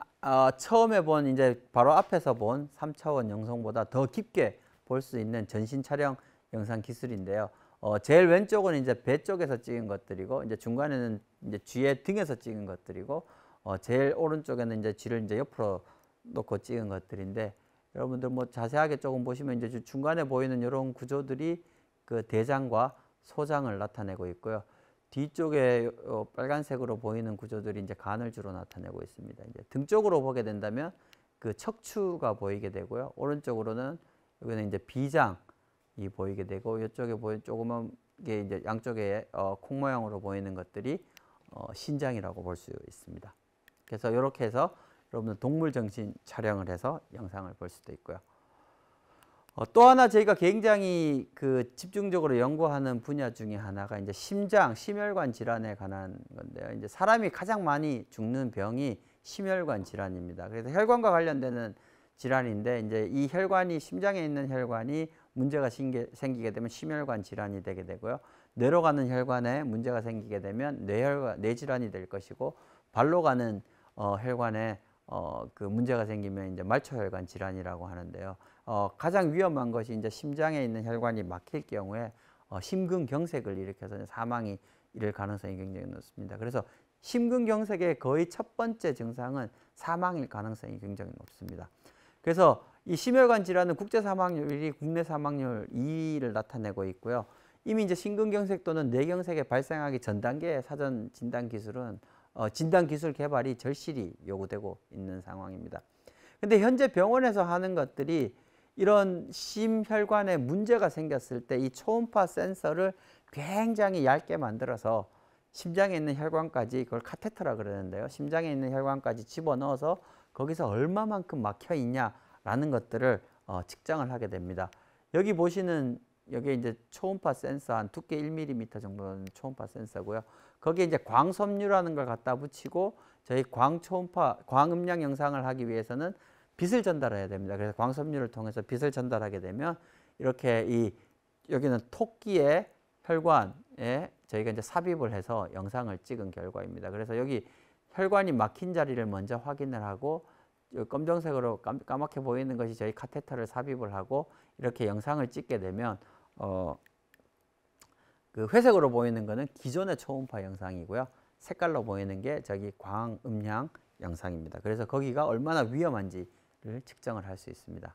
처음에 본 이제 바로 앞에서 본 3차원 영상보다 더 깊게 볼 수 있는 전신 촬영 영상 기술인데요. 제일 왼쪽은 이제 배 쪽에서 찍은 것들이고, 이제 중간에는 이제 쥐의 등에서 찍은 것들이고, 제일 오른쪽에는 이제 쥐를 이제 옆으로 놓고 찍은 것들인데, 여러분들 뭐 자세하게 조금 보시면 이제 중간에 보이는 이런 구조들이 그 대장과 소장을 나타내고 있고요. 뒤쪽에 빨간색으로 보이는 구조들이 이제 간을 주로 나타내고 있습니다. 이제 등 쪽으로 보게 된다면 그 척추가 보이게 되고요. 오른쪽으로는 여기는 이제 비장이 보이게 되고, 이쪽에 보이는 조그만 게 이제 양쪽에 콩 모양으로 보이는 것들이 신장이라고 볼 수 있습니다. 그래서 이렇게 해서 여러분들 동물 정신 촬영을 해서 영상을 볼 수도 있고요. 또 하나 저희가 굉장히 그 집중적으로 연구하는 분야 중에 하나가 이제 심혈관 질환에 관한 건데요. 이제 사람이 가장 많이 죽는 병이 심혈관 질환입니다. 그래서 혈관과 관련되는 질환인데, 이제 이 혈관이, 심장에 있는 혈관이 문제가 생기게 되면 심혈관 질환이 되게 되고요. 뇌로 가는 혈관에 문제가 생기게 되면 뇌질환이 될 것이고, 발로 가는 혈관에 그 문제가 생기면 이제 말초혈관 질환이라고 하는데요. 가장 위험한 것이 이제 심장에 있는 혈관이 막힐 경우에 심근경색을 일으켜서 사망이 이를 가능성이 굉장히 높습니다. 그래서 심근경색의 거의 첫 번째 증상은 사망일 가능성이 굉장히 높습니다. 그래서 이 심혈관 질환은 국제 사망률이 국내 사망률 2위를 나타내고 있고요. 이미 이제 심근경색 또는 뇌경색이 발생하기 전 단계의 사전 진단 기술은 진단 기술 개발이 절실히 요구되고 있는 상황입니다. 근데 현재 병원에서 하는 것들이 이런 심혈관에 문제가 생겼을 때 이 초음파 센서를 굉장히 얇게 만들어서 심장에 있는 혈관까지, 그걸 카테터라 그러는데요. 심장에 있는 혈관까지 집어넣어서 거기서 얼마만큼 막혀 있냐라는 것들을 측정을 하게 됩니다. 여기 보시는 여기 이제 초음파 센서 한 두께 1mm 정도는 초음파 센서고요. 거기에 이제 광섬유라는 걸 갖다 붙이고 저희 광초음파 광음량 영상을 하기 위해서는 빛을 전달해야 됩니다. 그래서 광섬유를 통해서 빛을 전달하게 되면 이렇게 여기는 토끼의 혈관에 저희가 이제 삽입을 해서 영상을 찍은 결과입니다. 그래서 여기 혈관이 막힌 자리를 먼저 확인을 하고 검정색으로 까맣게 보이는 것이 저희 카테터를 삽입을 하고 이렇게 영상을 찍게 되면 그 회색으로 보이는 거는 기존의 초음파 영상이고요. 색깔로 보이는 게 저기 광음량 영상입니다. 그래서 거기가 얼마나 위험한지를 측정을 할 수 있습니다.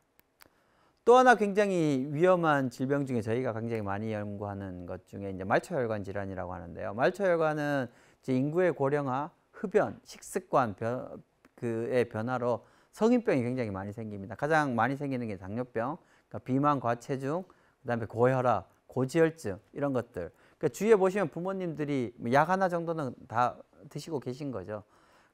또 하나 굉장히 위험한 질병 중에 저희가 굉장히 많이 연구하는 것 중에 이제 말초혈관 질환이라고 하는데요. 말초혈관은 이제 인구의 고령화, 흡연, 식습관 의 변화로 성인병이 굉장히 많이 생깁니다. 가장 많이 생기는 게 당뇨병, 그러니까 비만, 과체중, 그다음에 고혈압, 고지혈증 이런 것들. 그러니까 주위에 보시면 부모님들이 약 하나 정도는 다 드시고 계신 거죠.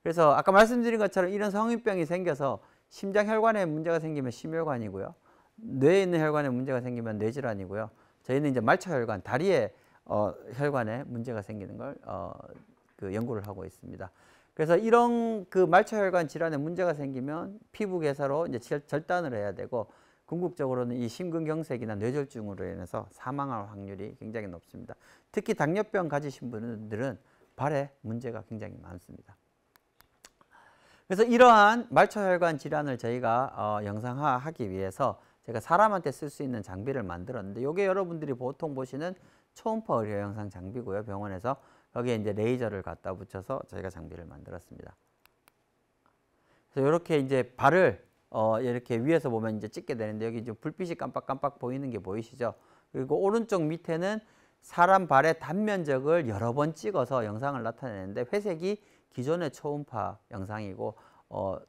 그래서 아까 말씀드린 것처럼 이런 성인병이 생겨서 심장혈관에 문제가 생기면 심혈관이고요. 뇌에 있는 혈관에 문제가 생기면 뇌질환이고요. 저희는 이제 말초혈관, 다리에 혈관에 문제가 생기는 걸 그 연구를 하고 있습니다. 그래서 이런 그 말초혈관 질환에 문제가 생기면 피부 개사로 이제 절단을 해야 되고 궁극적으로는 이 심근경색이나 뇌졸중으로 인해서 사망할 확률이 굉장히 높습니다. 특히 당뇨병 가지신 분들은 발에 문제가 굉장히 많습니다. 그래서 이러한 말초혈관 질환을 저희가 영상화하기 위해서 제가 사람한테 쓸 수 있는 장비를 만들었는데 이게 여러분들이 보통 보시는 초음파 의료 영상 장비고요. 병원에서 여기에 이제 레이저를 갖다 붙여서 저희가 장비를 만들었습니다. 그래서 이렇게 이제 발을 이렇게 위에서 보면 이제 찍게 되는데 여기 좀 불빛이 깜빡깜빡 보이는 게 보이시죠? 그리고 오른쪽 밑에는 사람 발의 단면적을 여러 번 찍어서 영상을 나타내는데 회색이 기존의 초음파 영상이고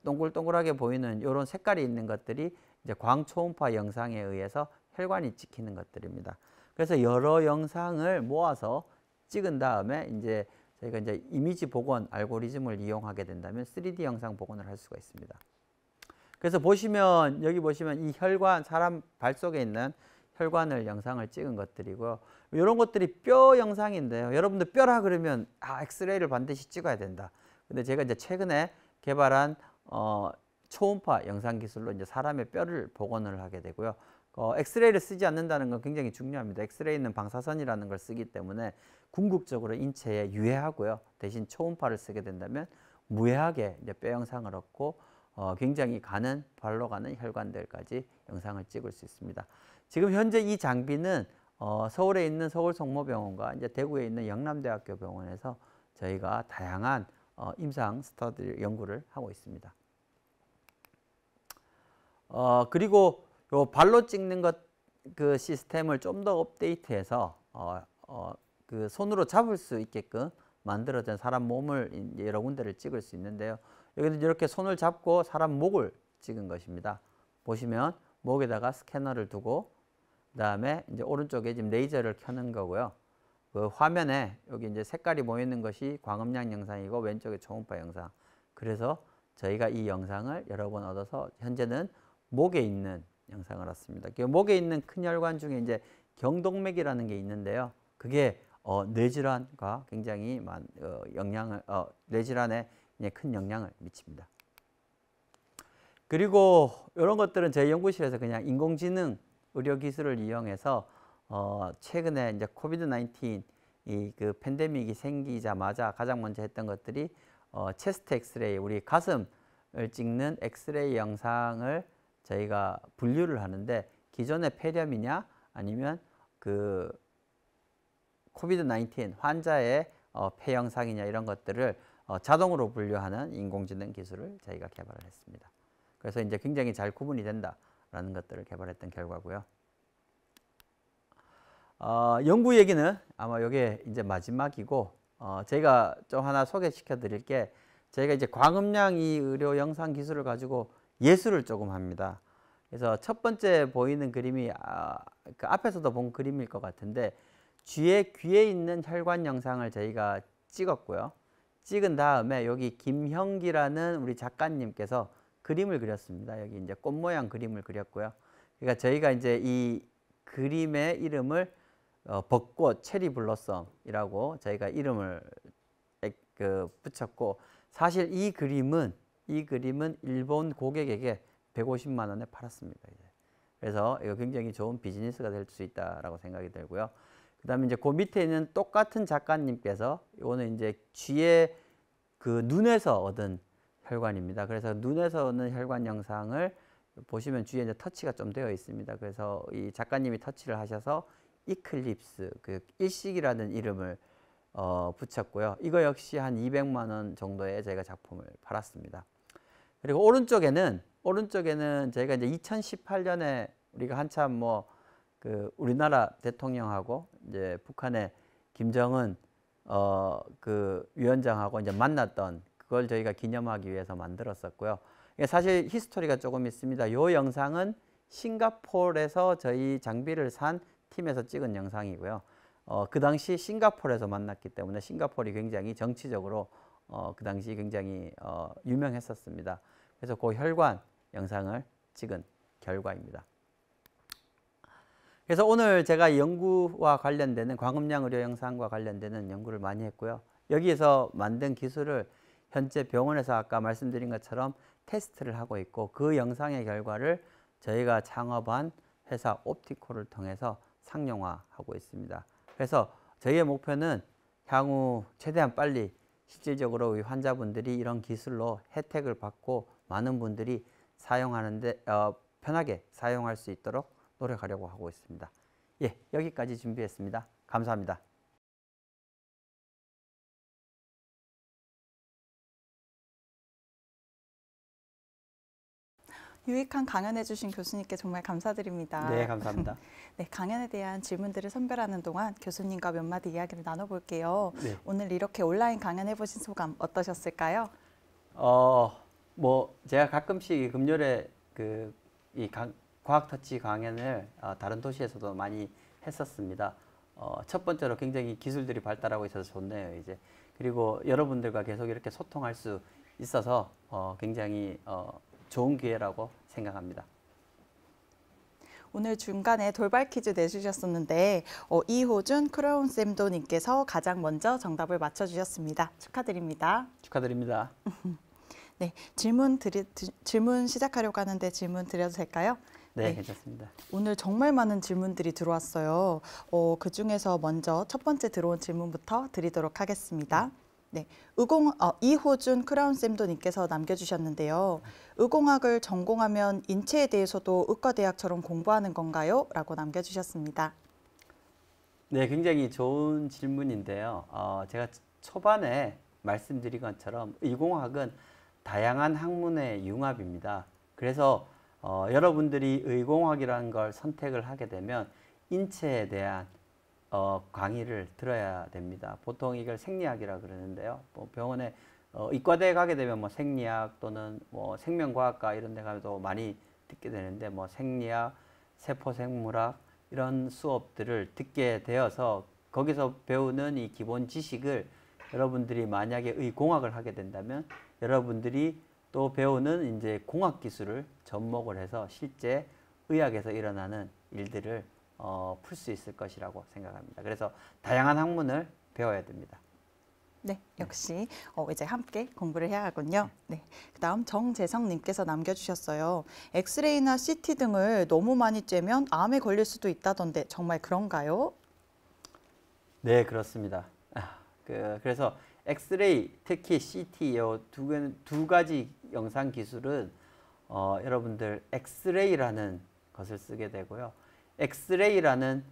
동글동글하게 보이는 이런 색깔이 있는 것들이 이제 광초음파 영상에 의해서 혈관이 찍히는 것들입니다. 그래서 여러 영상을 모아서 찍은 다음에 이제 저희가 이제 이미지 복원 알고리즘을 이용하게 된다면 3D 영상 복원을 할 수가 있습니다. 그래서 보시면 여기 보시면 이 혈관, 사람 발 속에 있는 혈관을 영상을 찍은 것들이고요. 이런 것들이 뼈 영상인데요. 여러분들 뼈라 그러면 엑스레이를 반드시 찍어야 된다. 근데 제가 이제 최근에 개발한 초음파 영상 기술로 이제 사람의 뼈를 복원을 하게 되고요. 엑스레이를 쓰지 않는다는 건 굉장히 중요합니다. 엑스레이는 방사선이라는 걸 쓰기 때문에 궁극적으로 인체에 유해하고요. 대신 초음파를 쓰게 된다면 무해하게 이제 뼈 영상을 얻고 굉장히 발로 가는 혈관들까지 영상을 찍을 수 있습니다. 지금 현재 이 장비는 서울에 있는 서울성모병원과 이제 대구에 있는 영남대학교 병원에서 저희가 다양한 임상 스터디 연구를 하고 있습니다. 그리고 요 발로 찍는 그 시스템을 좀 더 업데이트해서 그 손으로 잡을 수 있게끔 만들어진 사람 몸을 여러 군데를 찍을 수 있는데요. 여기는 이렇게 손을 잡고 사람 목을 찍은 것입니다. 보시면 목에다가 스캐너를 두고 그다음에 이제 오른쪽에 지금 레이저를 켜는 거고요. 그 화면에 여기 이제 색깔이 보이는 것이 광음량 영상이고 왼쪽에 초음파 영상. 그래서 저희가 이 영상을 여러 번 얻어서 현재는 목에 있는 영상을 얻습니다. 목에 있는 큰 혈관 중에 이제 경동맥이라는 게 있는데요. 그게 뇌질환과 굉장히 뇌질환에 큰 영향을 미칩니다. 그리고 이런 것들은 저희 연구실에서 그냥 인공지능 의료 기술을 이용해서 최근에 이제 코비드-19 그 팬데믹이 생기자마자 가장 먼저 했던 것들이 체스트 엑스레이, 우리 가슴을 찍는 엑스레이 영상을 저희가 분류를 하는데 기존의 폐렴이냐 아니면 그 코비드-19 환자의 폐 영상이냐 이런 것들을 자동으로 분류하는 인공지능 기술을 저희가 개발을 했습니다. 그래서 이제 굉장히 잘 구분이 된다라는 것들을 개발했던 결과고요. 연구 얘기는 아마 이게 이제 마지막이고 제가 좀 하나 소개시켜 드릴 게 저희가 이제 광음량이 의료 영상 기술을 가지고 예술을 조금 합니다. 그래서 첫 번째 보이는 그림이 그 앞에서도 본 그림일 것 같은데 귀에 있는 혈관 영상을 저희가 찍었고요. 찍은 다음에 여기 김형기라는 우리 작가님께서 그림을 그렸습니다. 여기 이제 꽃 모양 그림을 그렸고요. 그러니까 저희가 이제 이 그림의 이름을 벚꽃 체리 블러썸이라고 저희가 이름을 붙였고 사실 이 그림은 일본 고객에게 150만 원에 팔았습니다. 이제. 그래서 이거 굉장히 좋은 비즈니스가 될 수 있다라고 생각이 들고요. 그다음에 이제 그 밑에 있는 똑같은 작가님께서 이거는 이제 쥐의 그 눈에서 얻은 혈관입니다. 그래서 눈에서 얻는 혈관 영상을 보시면 쥐에 이제 터치가 좀 되어 있습니다. 그래서 이 작가님이 터치를 하셔서 이클립스, 그 일식이라는 이름을 붙였고요. 이거 역시 한 200만 원 정도에 저희가 작품을 팔았습니다. 그리고 오른쪽에는 저희가 이제 2018년에 우리가 한참 뭐 그 우리나라 대통령하고 이제 북한의 김정은 그 위원장하고 이제 만났던 그걸 저희가 기념하기 위해서 만들었었고요. 사실 히스토리가 조금 있습니다. 이 영상은 싱가포르에서 저희 장비를 산 팀에서 찍은 영상이고요. 그 당시 싱가포르에서 만났기 때문에 싱가포르이 굉장히 정치적으로 그 당시 굉장히 유명했었습니다. 그래서 그 혈관 영상을 찍은 결과입니다. 그래서 오늘 제가 연구와 관련되는 광음량 의료 영상과 관련되는 연구를 많이 했고요. 여기에서 만든 기술을 현재 병원에서 아까 말씀드린 것처럼 테스트를 하고 있고 그 영상의 결과를 저희가 창업한 회사 옵티코를 통해서 상용화하고 있습니다. 그래서 저희의 목표는 향후 최대한 빨리 실질적으로 우리 환자분들이 이런 기술로 혜택을 받고 많은 분들이 사용하는데 편하게 사용할 수 있도록 노력하려고 하고 있습니다. 예, 여기까지 준비했습니다. 감사합니다. 유익한 강연해주신 교수님께 정말 감사드립니다. 네, 감사합니다. 네, 강연에 대한 질문들을 선별하는 동안 교수님과 몇 마디 이야기를 나눠볼게요. 네. 오늘 이렇게 온라인 강연해보신 소감 어떠셨을까요? 뭐 제가 가끔씩 금요일에 이 과학터치 강연을 다른 도시에서도 많이 했었습니다. 첫 번째로 굉장히 기술들이 발달하고 있어서 좋네요. 이제 그리고 여러분들과 계속 이렇게 소통할 수 있어서 굉장히 좋은 기회라고 생각합니다. 오늘 중간에 돌발 퀴즈 내주셨었는데 이호준 크라운쌤도님께서 가장 먼저 정답을 맞춰주셨습니다. 축하드립니다. 축하드립니다. 네, 질문 시작하려고 하는데 질문 드려도 될까요? 네, 괜찮습니다. 오늘 정말 많은 질문들이 들어왔어요. 그중에서 먼저 첫 번째 들어온 질문부터 드리도록 하겠습니다. 네, 이호준 크라운쌤도님께서 남겨주셨는데요. 의공학을 전공하면 인체에 대해서도 의과대학처럼 공부하는 건가요? 라고 남겨주셨습니다. 네, 굉장히 좋은 질문인데요. 제가 초반에 말씀드린 것처럼 의공학은 다양한 학문의 융합입니다. 그래서 여러분들이 의공학이라는 걸 선택을 하게 되면 인체에 대한 강의를 들어야 됩니다. 보통 이걸 생리학이라 그러는데요. 병원에 이과대에 가게 되면 뭐 생리학 또는 뭐 생명과학과 이런 데 가도 많이 듣게 되는데 뭐 생리학, 세포생물학 이런 수업들을 듣게 되어서 거기서 배우는 이 기본 지식을 여러분들이 만약에 의공학을 하게 된다면 여러분들이 또 배우는 이제 공학 기술을 접목을 해서 실제 의학에서 일어나는 일들을 풀 수 있을 것이라고 생각합니다. 그래서 다양한 학문을 배워야 됩니다. 네, 역시 이제 함께 공부를 해야 하군요. 네, 그다음 정재성님께서 남겨주셨어요. 엑스레이나 CT 등을 너무 많이 쬐면 암에 걸릴 수도 있다던데 정말 그런가요? 네, 그렇습니다. 그래서 엑스레이, 특히 CT 두 가지 영상 기술은 여러분들 엑스레이라는 것을 쓰게 되고요. 엑스레이라는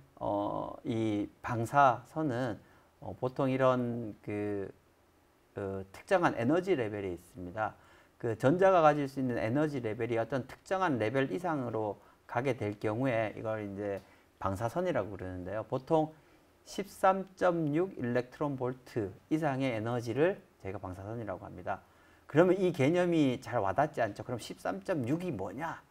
이 방사선은 보통 이런 특정한 에너지 레벨이 있습니다. 그 전자가 가질 수 있는 에너지 레벨이 어떤 특정한 레벨 이상으로 가게 될 경우에 이걸 이제 방사선이라고 그러는데요. 보통 13.6 일렉트론 볼트 이상의 에너지를 저희가 방사선이라고 합니다. 그러면 이 개념이 잘 와닿지 않죠? 그럼 13.6이 뭐냐?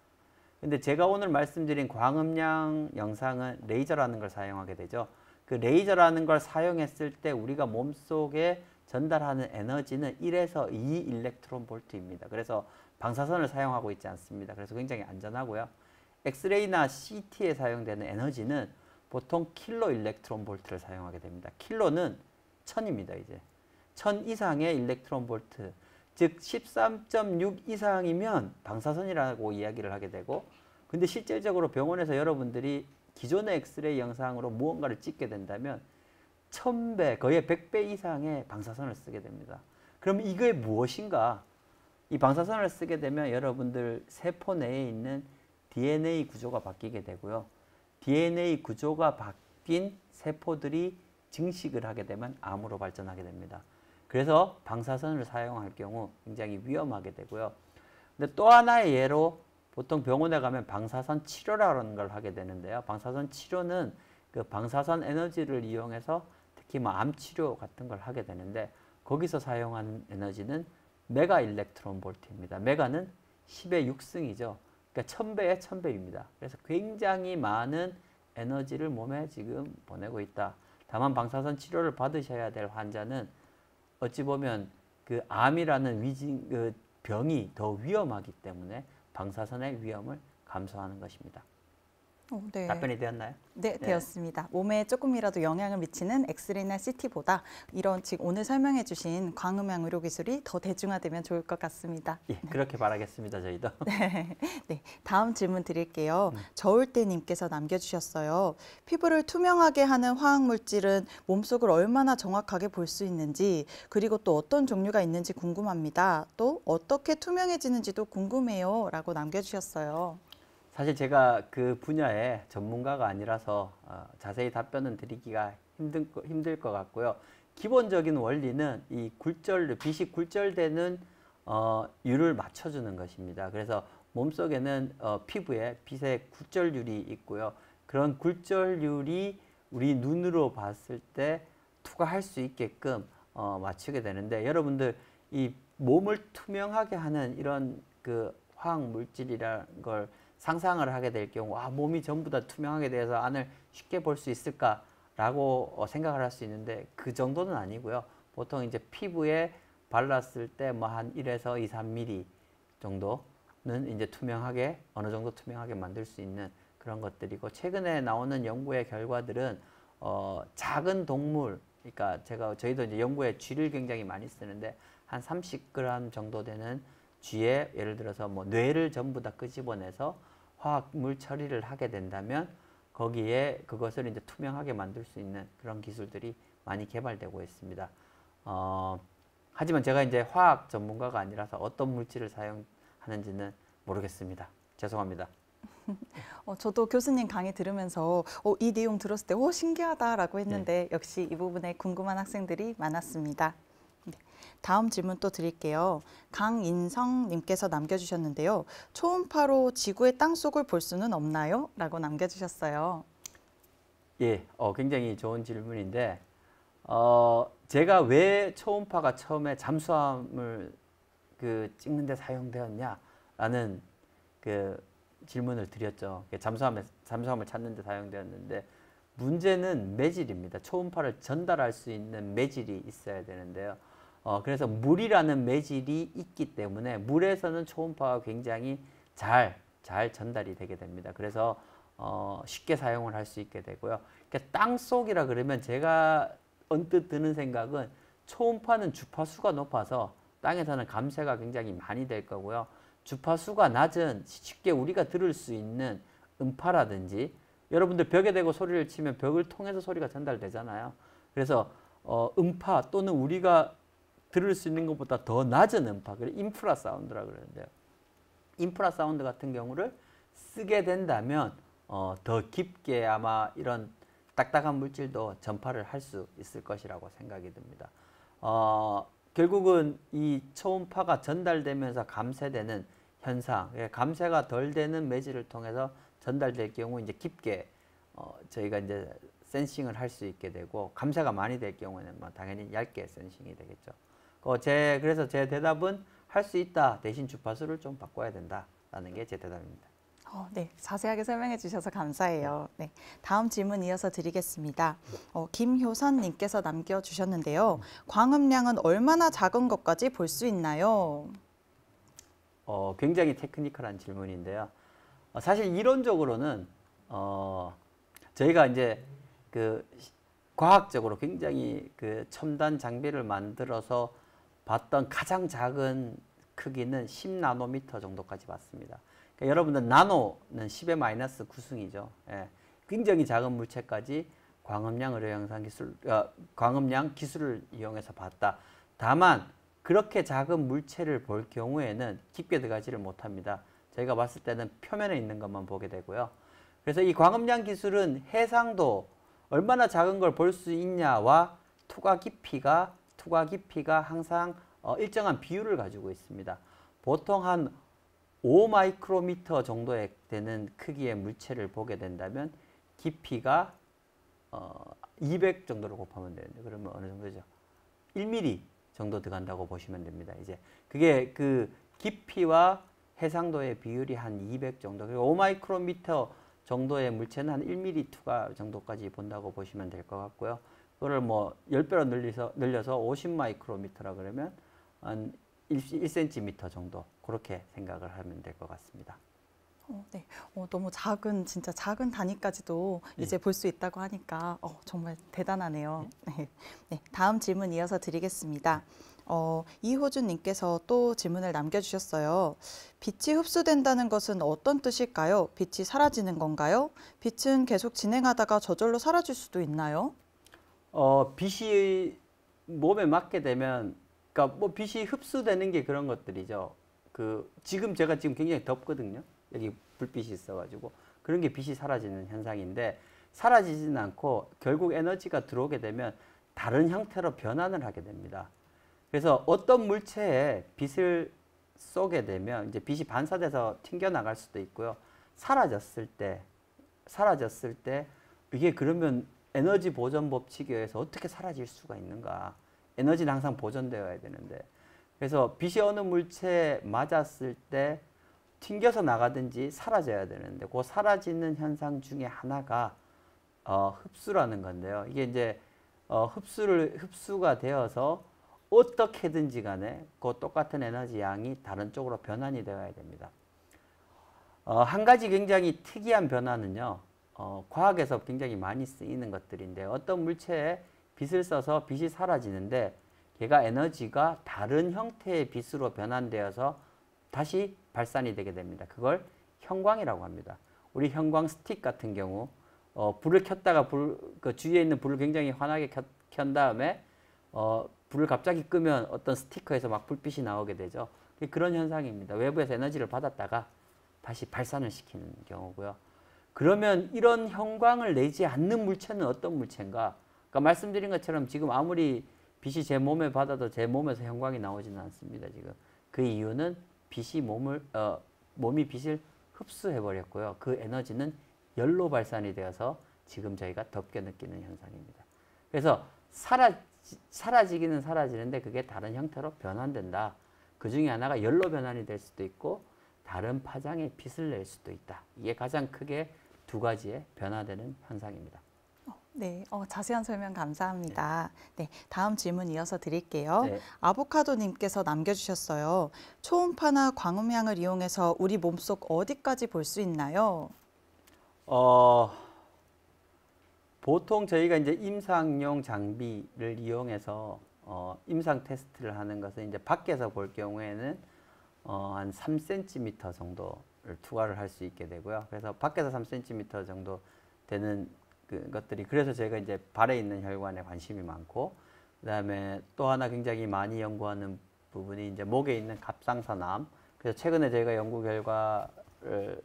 근데 제가 오늘 말씀드린 광음량 영상은 레이저라는 걸 사용하게 되죠. 그 레이저라는 걸 사용했을 때 우리가 몸속에 전달하는 에너지는 1에서 2 일렉트론 볼트입니다. 그래서 방사선을 사용하고 있지 않습니다. 그래서 굉장히 안전하고요. 엑스레이나 CT에 사용되는 에너지는 보통 킬로 일렉트론 볼트를 사용하게 됩니다. 킬로는 1000입니다. 이제 1000 이상의 일렉트론 볼트, 즉 13.6 이상이면 방사선이라고 이야기를 하게 되고, 근데 실질적으로 병원에서 여러분들이 기존의 엑스레이 영상으로 무언가를 찍게 된다면 1000배, 거의 100배 이상의 방사선을 쓰게 됩니다. 그럼 이게 무엇인가? 이 방사선을 쓰게 되면 여러분들 세포 내에 있는 DNA 구조가 바뀌게 되고요. DNA 구조가 바뀐 세포들이 증식을 하게 되면 암으로 발전하게 됩니다. 그래서 방사선을 사용할 경우 굉장히 위험하게 되고요. 근데 또 하나의 예로 보통 병원에 가면 방사선 치료라는 걸 하게 되는데요. 방사선 치료는 그 방사선 에너지를 이용해서 특히 뭐 암 치료 같은 걸 하게 되는데, 거기서 사용하는 에너지는 메가 일렉트론 볼트입니다. 메가는 10의 6승이죠. 그러니까 1000배의 1000배입니다. 그래서 굉장히 많은 에너지를 몸에 지금 보내고 있다. 다만 방사선 치료를 받으셔야 될 환자는 어찌 보면 그 암이라는 그 병이 더 위험하기 때문에 방사선의 위험을 감수하는 것입니다. 네. 답변이 되었나요? 네, 되었습니다. 몸에 조금이라도 영향을 미치는 엑스레이나 CT보다 이런 지금 오늘 설명해 주신 광음향 의료 기술이 더 대중화되면 좋을 것 같습니다. 예, 그렇게 바라겠습니다. 저희도. 네, 다음 질문 드릴게요. 저울대님께서 남겨주셨어요. 피부를 투명하게 하는 화학물질은 몸속을 얼마나 정확하게 볼 수 있는지, 그리고 또 어떤 종류가 있는지 궁금합니다. 또 어떻게 투명해지는지도 궁금해요. 라고 남겨주셨어요. 사실 제가 그 분야의 전문가가 아니라서 자세히 답변은 드리기가 힘들 것 같고요. 기본적인 원리는 이 굴절, 빛이 굴절되는 율을 맞춰주는 것입니다. 그래서 몸속에는 피부에 빛의 굴절율이 있고요. 그런 굴절율이 우리 눈으로 봤을 때 투과할 수 있게끔 맞추게 되는데, 여러분들 이 몸을 투명하게 하는 이런 그 화학 물질이라는 걸 상상을 하게 될 경우, 몸이 전부 다 투명하게 되어서 안을 쉽게 볼 수 있을까라고 생각을 할 수 있는데, 그 정도는 아니고요. 보통 이제 피부에 발랐을 때 뭐 한 1에서 2, 3mm 정도는 이제 투명하게, 어느 정도 투명하게 만들 수 있는 그런 것들이고, 최근에 나오는 연구의 결과들은 작은 동물, 그러니까 저희도 이제 연구에 쥐를 굉장히 많이 쓰는데, 한 30g 정도 되는 쥐에 예를 들어서 뭐 뇌를 전부 다 끄집어내서 화학물 처리를 하게 된다면 거기에 그것을 이제 투명하게 만들 수 있는 그런 기술들이 많이 개발되고 있습니다. 하지만 제가 이제 화학 전문가가 아니라서 어떤 물질을 사용하는지는 모르겠습니다. 죄송합니다. 저도 교수님 강의 들으면서 이 내용 들었을 때 신기하다라고 했는데 역시 이 부분에 궁금한 학생들이 많았습니다. 다음 질문 또 드릴게요. 강인성님께서 남겨주셨는데요. 초음파로 지구의 땅속을 볼 수는 없나요? 라고 남겨주셨어요. 예, 굉장히 좋은 질문인데, 제가 왜 초음파가 처음에 잠수함을 찍는 데 사용되었냐라는 그 질문을 드렸죠. 잠수함을 찾는 데 사용되었는데, 문제는 매질입니다. 초음파를 전달할 수 있는 매질이 있어야 되는데요. 그래서 물이라는 매질이 있기 때문에 물에서는 초음파가 굉장히 잘 전달이 되게 됩니다. 그래서 쉽게 사용을 할 수 있게 되고요. 그러니까 땅속이라 그러면 제가 언뜻 드는 생각은 초음파는 주파수가 높아서 땅에서는 감쇄가 굉장히 많이 될 거고요. 주파수가 낮은 쉽게 우리가 들을 수 있는 음파라든지, 여러분들 벽에 대고 소리를 치면 벽을 통해서 소리가 전달되잖아요. 그래서 음파 또는 우리가 들을 수 있는 것보다 더 낮은 음파, 그래 인프라 사운드라고 그러는데요. 인프라 사운드 같은 경우를 쓰게 된다면 더 깊게 아마 이런 딱딱한 물질도 전파를 할 수 있을 것이라고 생각이 듭니다. 결국은 이 초음파가 전달되면서 감쇄되는 현상, 감쇄가 덜 되는 매질을 통해서 전달될 경우 이제 깊게 저희가 이제 센싱을 할 수 있게 되고 감사가 많이 될 경우에는 뭐 당연히 얇게 센싱이 되겠죠. 그래서 제 대답은 할 수 있다 대신 주파수를 좀 바꿔야 된다라는 게 제 대답입니다. 네, 자세하게 설명해 주셔서 감사해요. 네, 다음 질문 이어서 드리겠습니다. 김효선님께서 남겨주셨는데요. 광음량은 얼마나 작은 것까지 볼 수 있나요? 굉장히 테크니컬한 질문인데요. 사실 이론적으로는 저희가 이제 그 과학적으로 굉장히 그 첨단 장비를 만들어서 봤던 가장 작은 크기는 10나노미터 정도까지 봤습니다. 그러니까 여러분들 나노는 10의 마이너스 9승이죠. 예. 굉장히 작은 물체까지 광음량 의료 영상 기술, 광음량 기술을 이용해서 봤다. 다만 그렇게 작은 물체를 볼 경우에는 깊게 들어가지를 못합니다. 저희가 봤을 때는 표면에 있는 것만 보게 되고요. 그래서 이 광음량 기술은 해상도 얼마나 작은 걸 볼 수 있냐와 투과 깊이가 항상 일정한 비율을 가지고 있습니다. 보통 한 5마이크로미터 정도에 되는 크기의 물체를 보게 된다면 깊이가 200 정도로 곱하면 되는데 그러면 어느 정도죠? 1mm 정도 들어간다고 보시면 됩니다. 이제 그게 그 깊이와 해상도의 비율이 한 200 정도. 그리고 5마이크로미터 정도의 물체는 한 1mm 투과 정도까지 본다고 보시면 될 것 같고요. 그거를 뭐 10배로 늘려서 50마이크로미터라 그러면 한 1cm 정도 그렇게 생각을 하면 될 것 같습니다. 네, 너무 진짜 작은 단위까지도 이제 볼 수 있다고 하니까 정말 대단하네요. 네. 네, 다음 질문 이어서 드리겠습니다. 이호준님께서 또 질문을 남겨주셨어요. 빛이 흡수된다는 것은 어떤 뜻일까요? 빛이 사라지는 건가요? 빛은 계속 진행하다가 저절로 사라질 수도 있나요? 빛이 몸에 맞게 되면, 그러니까 뭐 빛이 흡수되는 게 그런 것들이죠. 제가 지금 굉장히 덥거든요. 여기 불빛이 있어가지고 그런 게 빛이 사라지는 현상인데 사라지지는 않고 결국 에너지가 들어오게 되면 다른 형태로 변환을 하게 됩니다. 그래서 어떤 물체에 빛을 쏘게 되면 이제 빛이 반사돼서 튕겨 나갈 수도 있고요. 사라졌을 때 이게 그러면 에너지 보존 법칙에 의해서 어떻게 사라질 수가 있는가? 에너지는 항상 보존되어야 되는데 그래서 빛이 어느 물체에 맞았을 때 튕겨서 나가든지 사라져야 되는데 그 사라지는 현상 중에 하나가 흡수라는 건데요. 이게 이제 흡수가 되어서 어떻게든지 간에 그 똑같은 에너지 양이 다른 쪽으로 변환이 되어야 됩니다. 한 가지 굉장히 특이한 변화는요. 과학에서 굉장히 많이 쓰이는 것들인데 어떤 물체에 빛을 써서 빛이 사라지는데 걔가 에너지가 다른 형태의 빛으로 변환되어서 다시 발산이 되게 됩니다. 그걸 형광이라고 합니다. 우리 형광 스틱 같은 경우 불을 켰다가 그 주위에 있는 불을 굉장히 환하게 켠 다음에 불을 갑자기 끄면 어떤 스티커에서 막 불빛이 나오게 되죠. 그런 현상입니다. 외부에서 에너지를 받았다가 다시 발산을 시키는 경우고요. 그러면 이런 형광을 내지 않는 물체는 어떤 물체인가? 그러니까 말씀드린 것처럼 지금 아무리 빛이 제 몸에 받아도 제 몸에서 형광이 나오지는 않습니다. 지금 그 이유는 몸이 빛을 흡수해 버렸고요. 그 에너지는 열로 발산이 되어서 지금 저희가 덥게 느끼는 현상입니다. 그래서 사라지기는 사라지는데 그게 다른 형태로 변환된다. 그 중에 하나가 열로 변환이 될 수도 있고 다른 파장의 빛을 낼 수도 있다. 이게 가장 크게 두 가지의 변화되는 현상입니다. 네, 자세한 설명 감사합니다. 네, 다음 질문 이어서 드릴게요. 네. 아보카도님께서 남겨주셨어요. 초음파나 광음량을 이용해서 우리 몸속 어디까지 볼 수 있나요? 보통 저희가 이제 임상용 장비를 이용해서 임상 테스트를 하는 것은 이제 밖에서 볼 경우에는 한 3cm 정도를 투과를 할 수 있게 되고요. 그래서 밖에서 3cm 정도 되는 것들이 그래서 제가 이제 발에 있는 혈관에 관심이 많고 그다음에 또 하나 굉장히 많이 연구하는 부분이 이제 목에 있는 갑상선암. 그래서 최근에 저희가 연구 결과를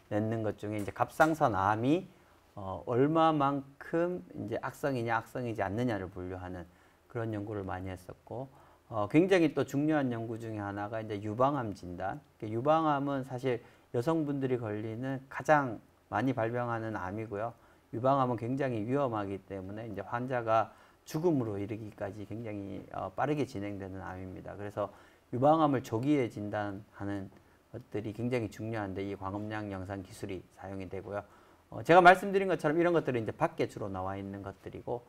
냈는 것 중에 이제 갑상선암이 얼마만큼 이제 악성이냐 악성이지 않느냐를 분류하는 그런 연구를 많이 했었고 굉장히 또 중요한 연구 중에 하나가 이제 유방암 진단. 유방암은 사실 여성분들이 걸리는 가장 많이 발병하는 암이고요. 유방암은 굉장히 위험하기 때문에 이제 환자가 죽음으로 이르기까지 굉장히 빠르게 진행되는 암입니다. 그래서 유방암을 조기에 진단하는 것들이 굉장히 중요한데 이 광음량 영상 기술이 사용이 되고요. 제가 말씀드린 것처럼 이런 것들은 이제 밖에 주로 나와 있는 것들이고,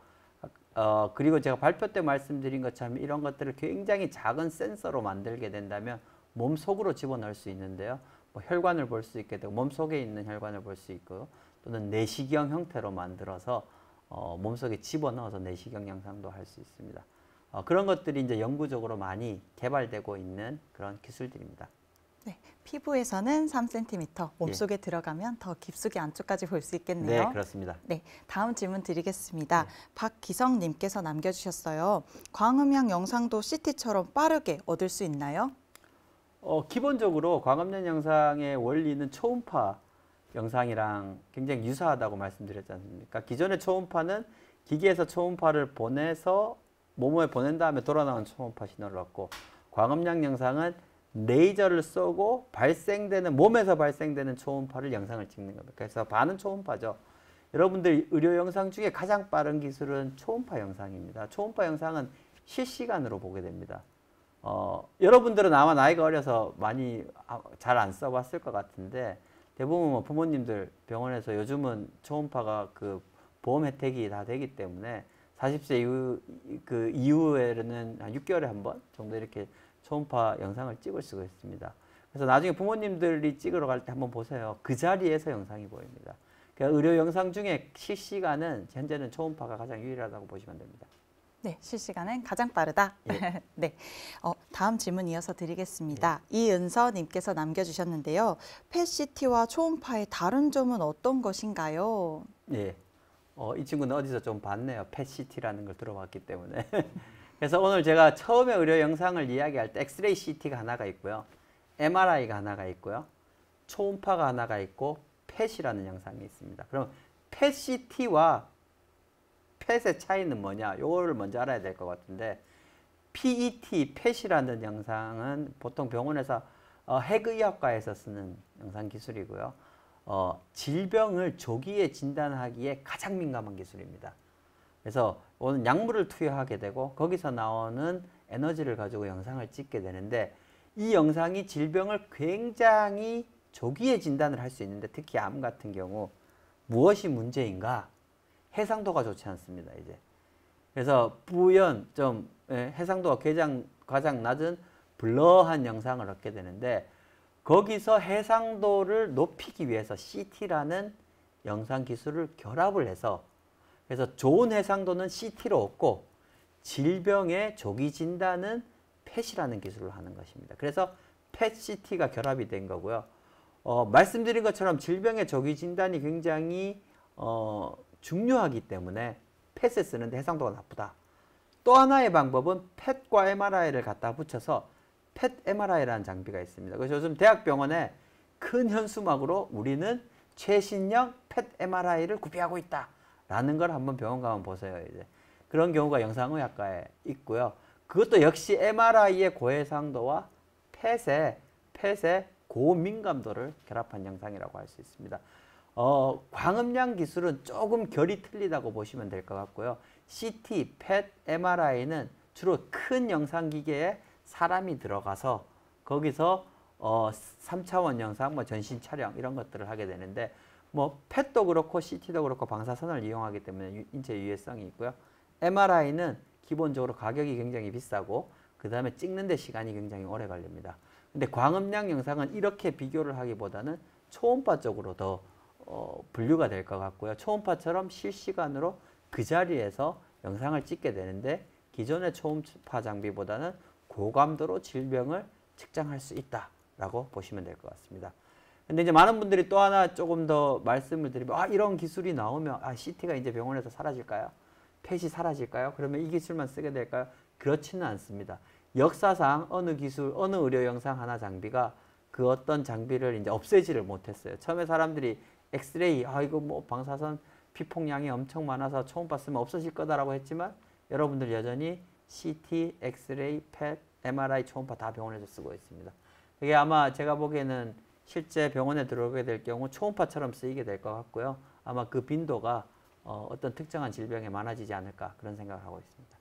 그리고 제가 발표 때 말씀드린 것처럼 이런 것들을 굉장히 작은 센서로 만들게 된다면 몸 속으로 집어넣을 수 있는데요. 뭐 혈관을 볼 수 있게 되고 몸 속에 있는 혈관을 볼 수 있고, 또는 내시경 형태로 만들어서 몸속에 집어넣어서 내시경 영상도 할 수 있습니다. 그런 것들이 이제 영구적으로 많이 개발되고 있는 그런 기술들입니다. 네, 피부에서는 3cm, 몸속에 예. 들어가면 더 깊숙이 안쪽까지 볼 수 있겠네요. 네, 그렇습니다. 네, 다음 질문 드리겠습니다. 네. 박기성님께서 남겨주셨어요. 광음량 영상도 CT처럼 빠르게 얻을 수 있나요? 기본적으로 광음량 영상의 원리는 초음파 영상이랑 굉장히 유사하다고 말씀드렸지 않습니까? 기존의 초음파는 기계에서 초음파를 보내서 몸에 보낸 다음에 돌아 나온 초음파 신호를 얻고, 광음량 영상은 레이저를 쏘고 발생되는 몸에서 발생되는 초음파를 영상을 찍는 겁니다. 그래서 반은 초음파죠. 여러분들 의료 영상 중에 가장 빠른 기술은 초음파 영상입니다. 초음파 영상은 실시간으로 보게 됩니다. 여러분들은 아마 나이가 어려서 많이 잘 안 써봤을 것 같은데, 대부분 뭐 부모님들 병원에서 요즘은 초음파가 그 보험 혜택이 다 되기 때문에 40세 이후에는 한 6개월에 한 번 정도 이렇게 초음파 영상을 찍을 수가 있습니다. 그래서 나중에 부모님들이 찍으러 갈 때 한번 보세요. 그 자리에서 영상이 보입니다. 그러니까 의료 영상 중에 실시간은 현재는 초음파가 가장 유일하다고 보시면 됩니다. 네, 실시간은 가장 빠르다. 예. 네, 다음 질문 이어서 드리겠습니다. 이은서님께서 남겨주셨는데요. 펫CT와 초음파의 다른 점은 어떤 것인가요? 예. 이 친구는 어디서 좀 봤네요. 펫CT라는 걸 들어봤기 때문에. 그래서 오늘 제가 처음에 의료 영상을 이야기할 때 엑스레이 CT가 하나가 있고요. MRI가 하나가 있고요. 초음파가 하나가 있고 펫이라는 영상이 있습니다. 그럼 펫CT와 펫의 차이는 뭐냐? 이거를 먼저 알아야 될 것 같은데, PET, 펫이라는 영상은 보통 병원에서 핵의학과에서 쓰는 영상 기술이고요. 질병을 조기에 진단하기에 가장 민감한 기술입니다. 그래서 오늘 약물을 투여하게 되고 거기서 나오는 에너지를 가지고 영상을 찍게 되는데, 이 영상이 질병을 굉장히 조기에 진단을 할 수 있는데, 특히 암 같은 경우 무엇이 문제인가? 해상도가 좋지 않습니다. 이제 그래서 부연 좀 해상도가 가장 낮은 블러한 영상을 얻게 되는데, 거기서 해상도를 높이기 위해서 CT라는 영상 기술을 결합을 해서, 그래서 좋은 해상도는 CT로 얻고 질병의 조기 진단은 펫이라는 기술을 하는 것입니다. 그래서 펫CT가 결합이 된 거고요. 말씀드린 것처럼 질병의 조기 진단이 굉장히 중요하기 때문에 펫에 쓰는데 해상도가 나쁘다. 또 하나의 방법은 펫과 MRI를 갖다 붙여서 펫 MRI라는 장비가 있습니다. 그래서 요즘 대학병원에 큰 현수막으로 우리는 최신형 펫 MRI를 구비하고 있다 라는 걸 한번 병원 가면 보세요. 이제 그런 경우가 영상의학과에 있고요. 그것도 역시 MRI의 고해상도와 펫의 고민감도를 결합한 영상이라고 할 수 있습니다. 광음량 기술은 조금 결이 틀리다고 보시면 될 것 같고요. CT, 펫, MRI는 주로 큰 영상기계에 사람이 들어가서 거기서 3차원 영상, 뭐 전신 촬영 이런 것들을 하게 되는데, 뭐 펫도 그렇고 CT도 그렇고 방사선을 이용하기 때문에 인체 유해성이 있고요. MRI는 기본적으로 가격이 굉장히 비싸고 그 다음에 찍는 데 시간이 굉장히 오래 걸립니다. 근데 광음량 영상은 이렇게 비교를 하기보다는 초음파 쪽으로 더 분류가 될 것 같고요. 초음파처럼 실시간으로 그 자리에서 영상을 찍게 되는데, 기존의 초음파 장비보다는 고감도로 질병을 측정할 수 있다라고 보시면 될 것 같습니다. 근데 이제 많은 분들이 또 하나 조금 더 말씀을 드리면, 이런 기술이 나오면 CT가 이제 병원에서 사라질까요? 펫이 사라질까요? 그러면 이 기술만 쓰게 될까요? 그렇지는 않습니다. 역사상 어느 기술, 어느 의료 영상 하나 장비가 그 어떤 장비를 이제 없애지를 못했어요. 처음에 사람들이 엑스레이, 이거 뭐 방사선 피폭량이 엄청 많아서 초음파 쓰면 없어질 거다라고 했지만, 여러분들 여전히 CT, 엑스레이, 펫, MRI, 초음파 다 병원에서 쓰고 있습니다. 이게 아마 제가 보기에는 실제 병원에 들어오게 될 경우 초음파처럼 쓰이게 될 것 같고요. 아마 그 빈도가 어떤 특정한 질병에 많아지지 않을까 그런 생각을 하고 있습니다.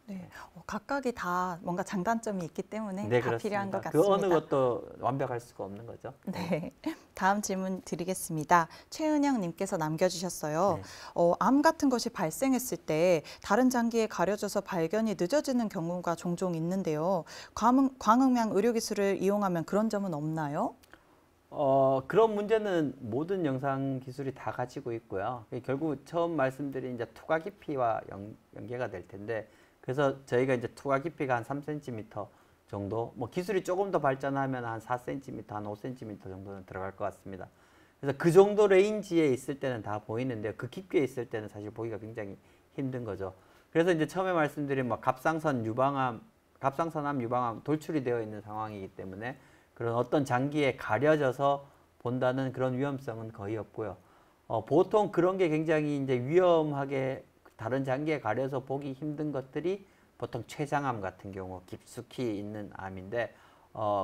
네, 각각이 다 뭔가 장단점이 있기 때문에 네, 다 그렇습니다. 필요한 것 그 어느 같습니다. 것도 완벽할 수가 없는 거죠. 네, 다음 질문 드리겠습니다. 최은영 님께서 남겨주셨어요. 네. 암 같은 것이 발생했을 때 다른 장기에 가려져서 발견이 늦어지는 경우가 종종 있는데요. 광흥양 의료기술을 이용하면 그런 점은 없나요? 그런 문제는 모든 영상 기술이 다 가지고 있고요. 결국 처음 말씀드린 이제 투과 깊이와 연계가 될 텐데, 그래서 저희가 이제 투과 깊이가 한 3cm 정도, 뭐 기술이 조금 더 발전하면 한 4cm, 한 5cm 정도는 들어갈 것 같습니다. 그래서 그 정도 레인지에 있을 때는 다 보이는데요. 그 깊이에 있을 때는 사실 보기가 굉장히 힘든 거죠. 그래서 이제 처음에 말씀드린 뭐 갑상선암, 유방암 돌출이 되어 있는 상황이기 때문에 그런 어떤 장기에 가려져서 본다는 그런 위험성은 거의 없고요. 보통 그런 게 굉장히 이제 위험하게 다른 장기에 가려서 보기 힘든 것들이 보통 췌장암 같은 경우 깊숙이 있는 암인데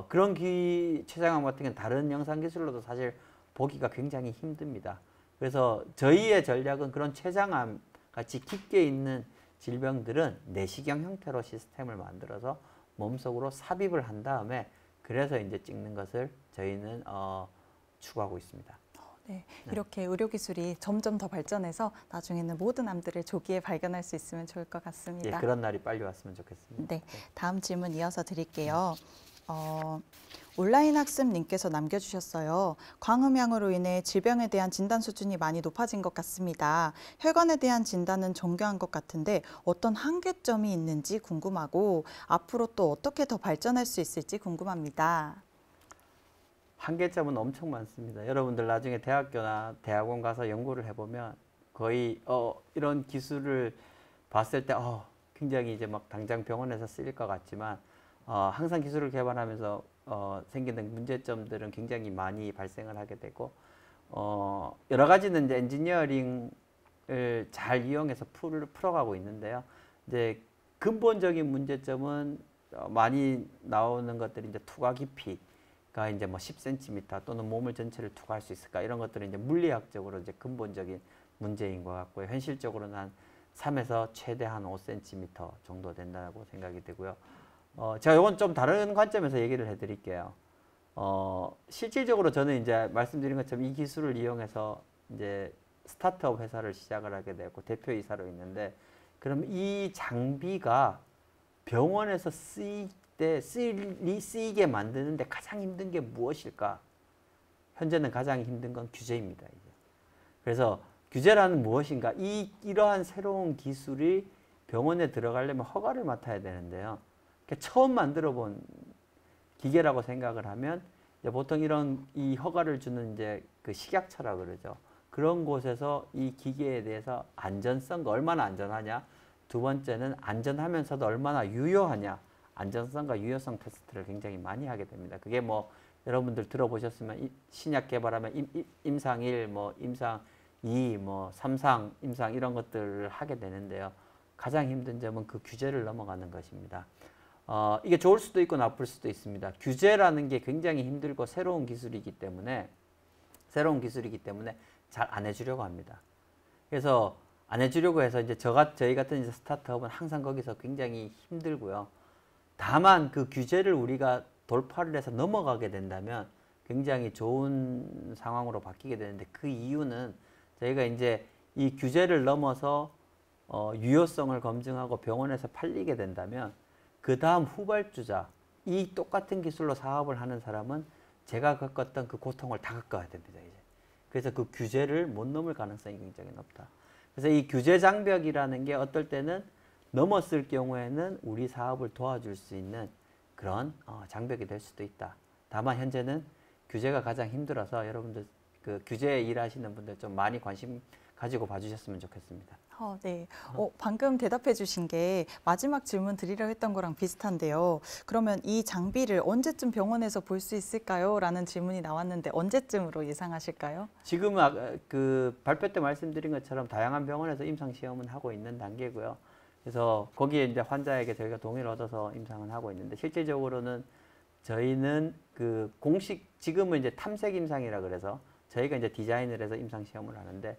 그런 췌장암 같은 경우는 다른 영상 기술로도 사실 보기가 굉장히 힘듭니다. 그래서 저희의 전략은 그런 췌장암 같이 깊게 있는 질병들은 내시경 형태로 시스템을 만들어서 몸속으로 삽입을 한 다음에 그래서 이제 찍는 것을 저희는 추구하고 있습니다. 네, 이렇게 의료기술이 점점 더 발전해서 나중에는 모든 암들을 조기에 발견할 수 있으면 좋을 것 같습니다. 예, 그런 날이 빨리 왔으면 좋겠습니다. 네, 다음 질문 이어서 드릴게요. 온라인 학습님께서 남겨주셨어요. 광음양으로 인해 질병에 대한 진단 수준이 많이 높아진 것 같습니다. 혈관에 대한 진단은 정교한 것 같은데 어떤 한계점이 있는지 궁금하고 앞으로 또 어떻게 더 발전할 수 있을지 궁금합니다. 한계점은 엄청 많습니다. 여러분들 나중에 대학교나 대학원 가서 연구를 해보면 거의 이런 기술을 봤을 때 굉장히 이제 막 당장 병원에서 쓰일 것 같지만 항상 기술을 개발하면서 생기는 문제점들은 굉장히 많이 발생을 하게 되고 여러 가지는 이제 엔지니어링을 잘 이용해서 풀어가고 있는데요. 이제 근본적인 문제점은 많이 나오는 것들이 이제 투과 깊이가 이제 뭐 10cm 또는 몸을 전체를 투과할 수 있을까 이런 것들은 이제 물리학적으로 이제 근본적인 문제인 것 같고요. 현실적으로는 한 3에서 최대 한 5cm 정도 된다고 생각이 되고요. 제가 이건 좀 다른 관점에서 얘기를 해드릴게요. 실질적으로 저는 이제 말씀드린 것처럼 이 기술을 이용해서 이제 스타트업 회사를 시작을 하게 되고 대표이사로 있는데, 그럼 이 장비가 병원에서 쓰이게 만드는데 가장 힘든 게 무엇일까? 현재는 가장 힘든 건 규제입니다. 이제. 그래서 규제라는 무엇인가? 이러한 새로운 기술이 병원에 들어가려면 허가를 맡아야 되는데요. 처음 만들어 본 기계라고 생각을 하면 이제 보통 이런 이 허가를 주는 이제 그 식약처라 그러죠. 그런 곳에서 이 기계에 대해서 안전성과 얼마나 안전하냐, 두 번째는 안전하면서도 얼마나 유효하냐, 안전성과 유효성 테스트를 굉장히 많이 하게 됩니다. 그게 뭐 여러분들 들어보셨으면 신약 개발하면 임상 1, 뭐 임상 2, 뭐 3상, 임상 이런 것들을 하게 되는데요. 가장 힘든 점은 그 규제를 넘어가는 것입니다. 이게 좋을 수도 있고 나쁠 수도 있습니다. 규제라는 게 굉장히 힘들고 새로운 기술이기 때문에 잘 안 해주려고 합니다. 그래서 안 해주려고 해서 이제 저희 같은 이제 스타트업은 항상 거기서 굉장히 힘들고요. 다만 그 규제를 우리가 돌파를 해서 넘어가게 된다면 굉장히 좋은 상황으로 바뀌게 되는데, 그 이유는 저희가 이제 이 규제를 넘어서 유효성을 검증하고 병원에서 팔리게 된다면 그 다음 후발주자, 이 똑같은 기술로 사업을 하는 사람은 제가 겪었던 그 고통을 다 겪어야 됩니다. 이제. 그래서 그 규제를 못 넘을 가능성이 굉장히 높다. 그래서 이 규제 장벽이라는 게 어떨 때는 넘었을 경우에는 우리 사업을 도와줄 수 있는 그런 장벽이 될 수도 있다. 다만 현재는 규제가 가장 힘들어서 여러분들 그 규제에 일하시는 분들 좀 많이 관심 가지고 봐주셨으면 좋겠습니다. 네. 방금 대답해 주신 게 마지막 질문 드리려 했던 거랑 비슷한데요. 그러면 이 장비를 언제쯤 병원에서 볼 수 있을까요? 라는 질문이 나왔는데 언제쯤으로 예상하실까요? 지금 그 발표 때 말씀드린 것처럼 다양한 병원에서 임상 시험은 하고 있는 단계고요. 그래서 거기에 이제 환자에게 저희가 동의를 얻어서 임상을 하고 있는데, 실질적으로는 저희는 그 공식 지금은 이제 탐색 임상이라 그래서 저희가 이제 디자인을 해서 임상 시험을 하는데,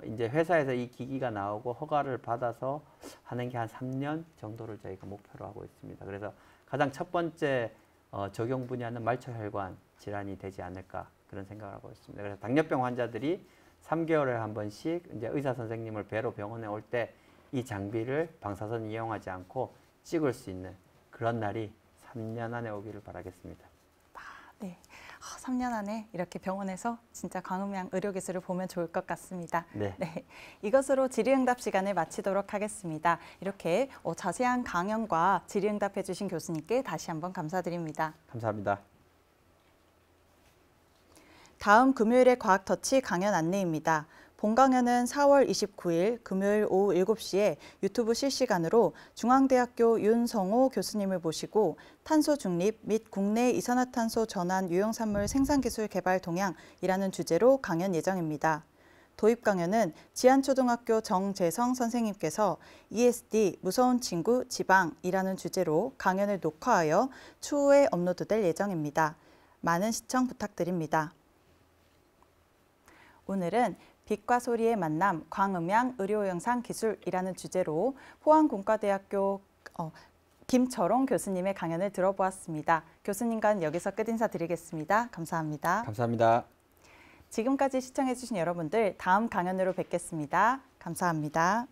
이제 회사에서 이 기기가 나오고 허가를 받아서 하는 게 한 3년 정도를 저희가 목표로 하고 있습니다. 그래서 가장 첫 번째 적용 분야는 말초혈관 질환이 되지 않을까 그런 생각을 하고 있습니다. 그래서 당뇨병 환자들이 3개월에 한 번씩 이제 의사 선생님을 뵈러 병원에 올 때 이 장비를 방사선 이용하지 않고 찍을 수 있는 그런 날이 3년 안에 오기를 바라겠습니다. 네. 3년 안에 이렇게 병원에서 진짜 광음양 의료기술을 보면 좋을 것 같습니다. 네. 이것으로 질의응답 시간을 마치도록 하겠습니다. 이렇게 자세한 강연과 질의응답해 주신 교수님께 다시 한번 감사드립니다. 감사합니다. 다음 금요일의 과학터치 강연 안내입니다. 본 강연은 4월 29일 금요일 오후 7시에 유튜브 실시간으로 중앙대학교 윤성호 교수님을 모시고 탄소 중립 및 국내 이산화탄소 전환 유용산물 생산기술 개발 동향이라는 주제로 강연 예정입니다. 도입 강연은 지안초등학교 정재성 선생님께서 ESD 무서운 친구 지방이라는 주제로 강연을 녹화하여 추후에 업로드될 예정입니다. 많은 시청 부탁드립니다. 오늘은 빛과 소리의 만남, 광음양 의료영상 기술이라는 주제로 포항공과대학교 김철옹 교수님의 강연을 들어보았습니다. 교수님과는 여기서 끝인사 드리겠습니다. 감사합니다. 감사합니다. 지금까지 시청해주신 여러분들 다음 강연으로 뵙겠습니다. 감사합니다.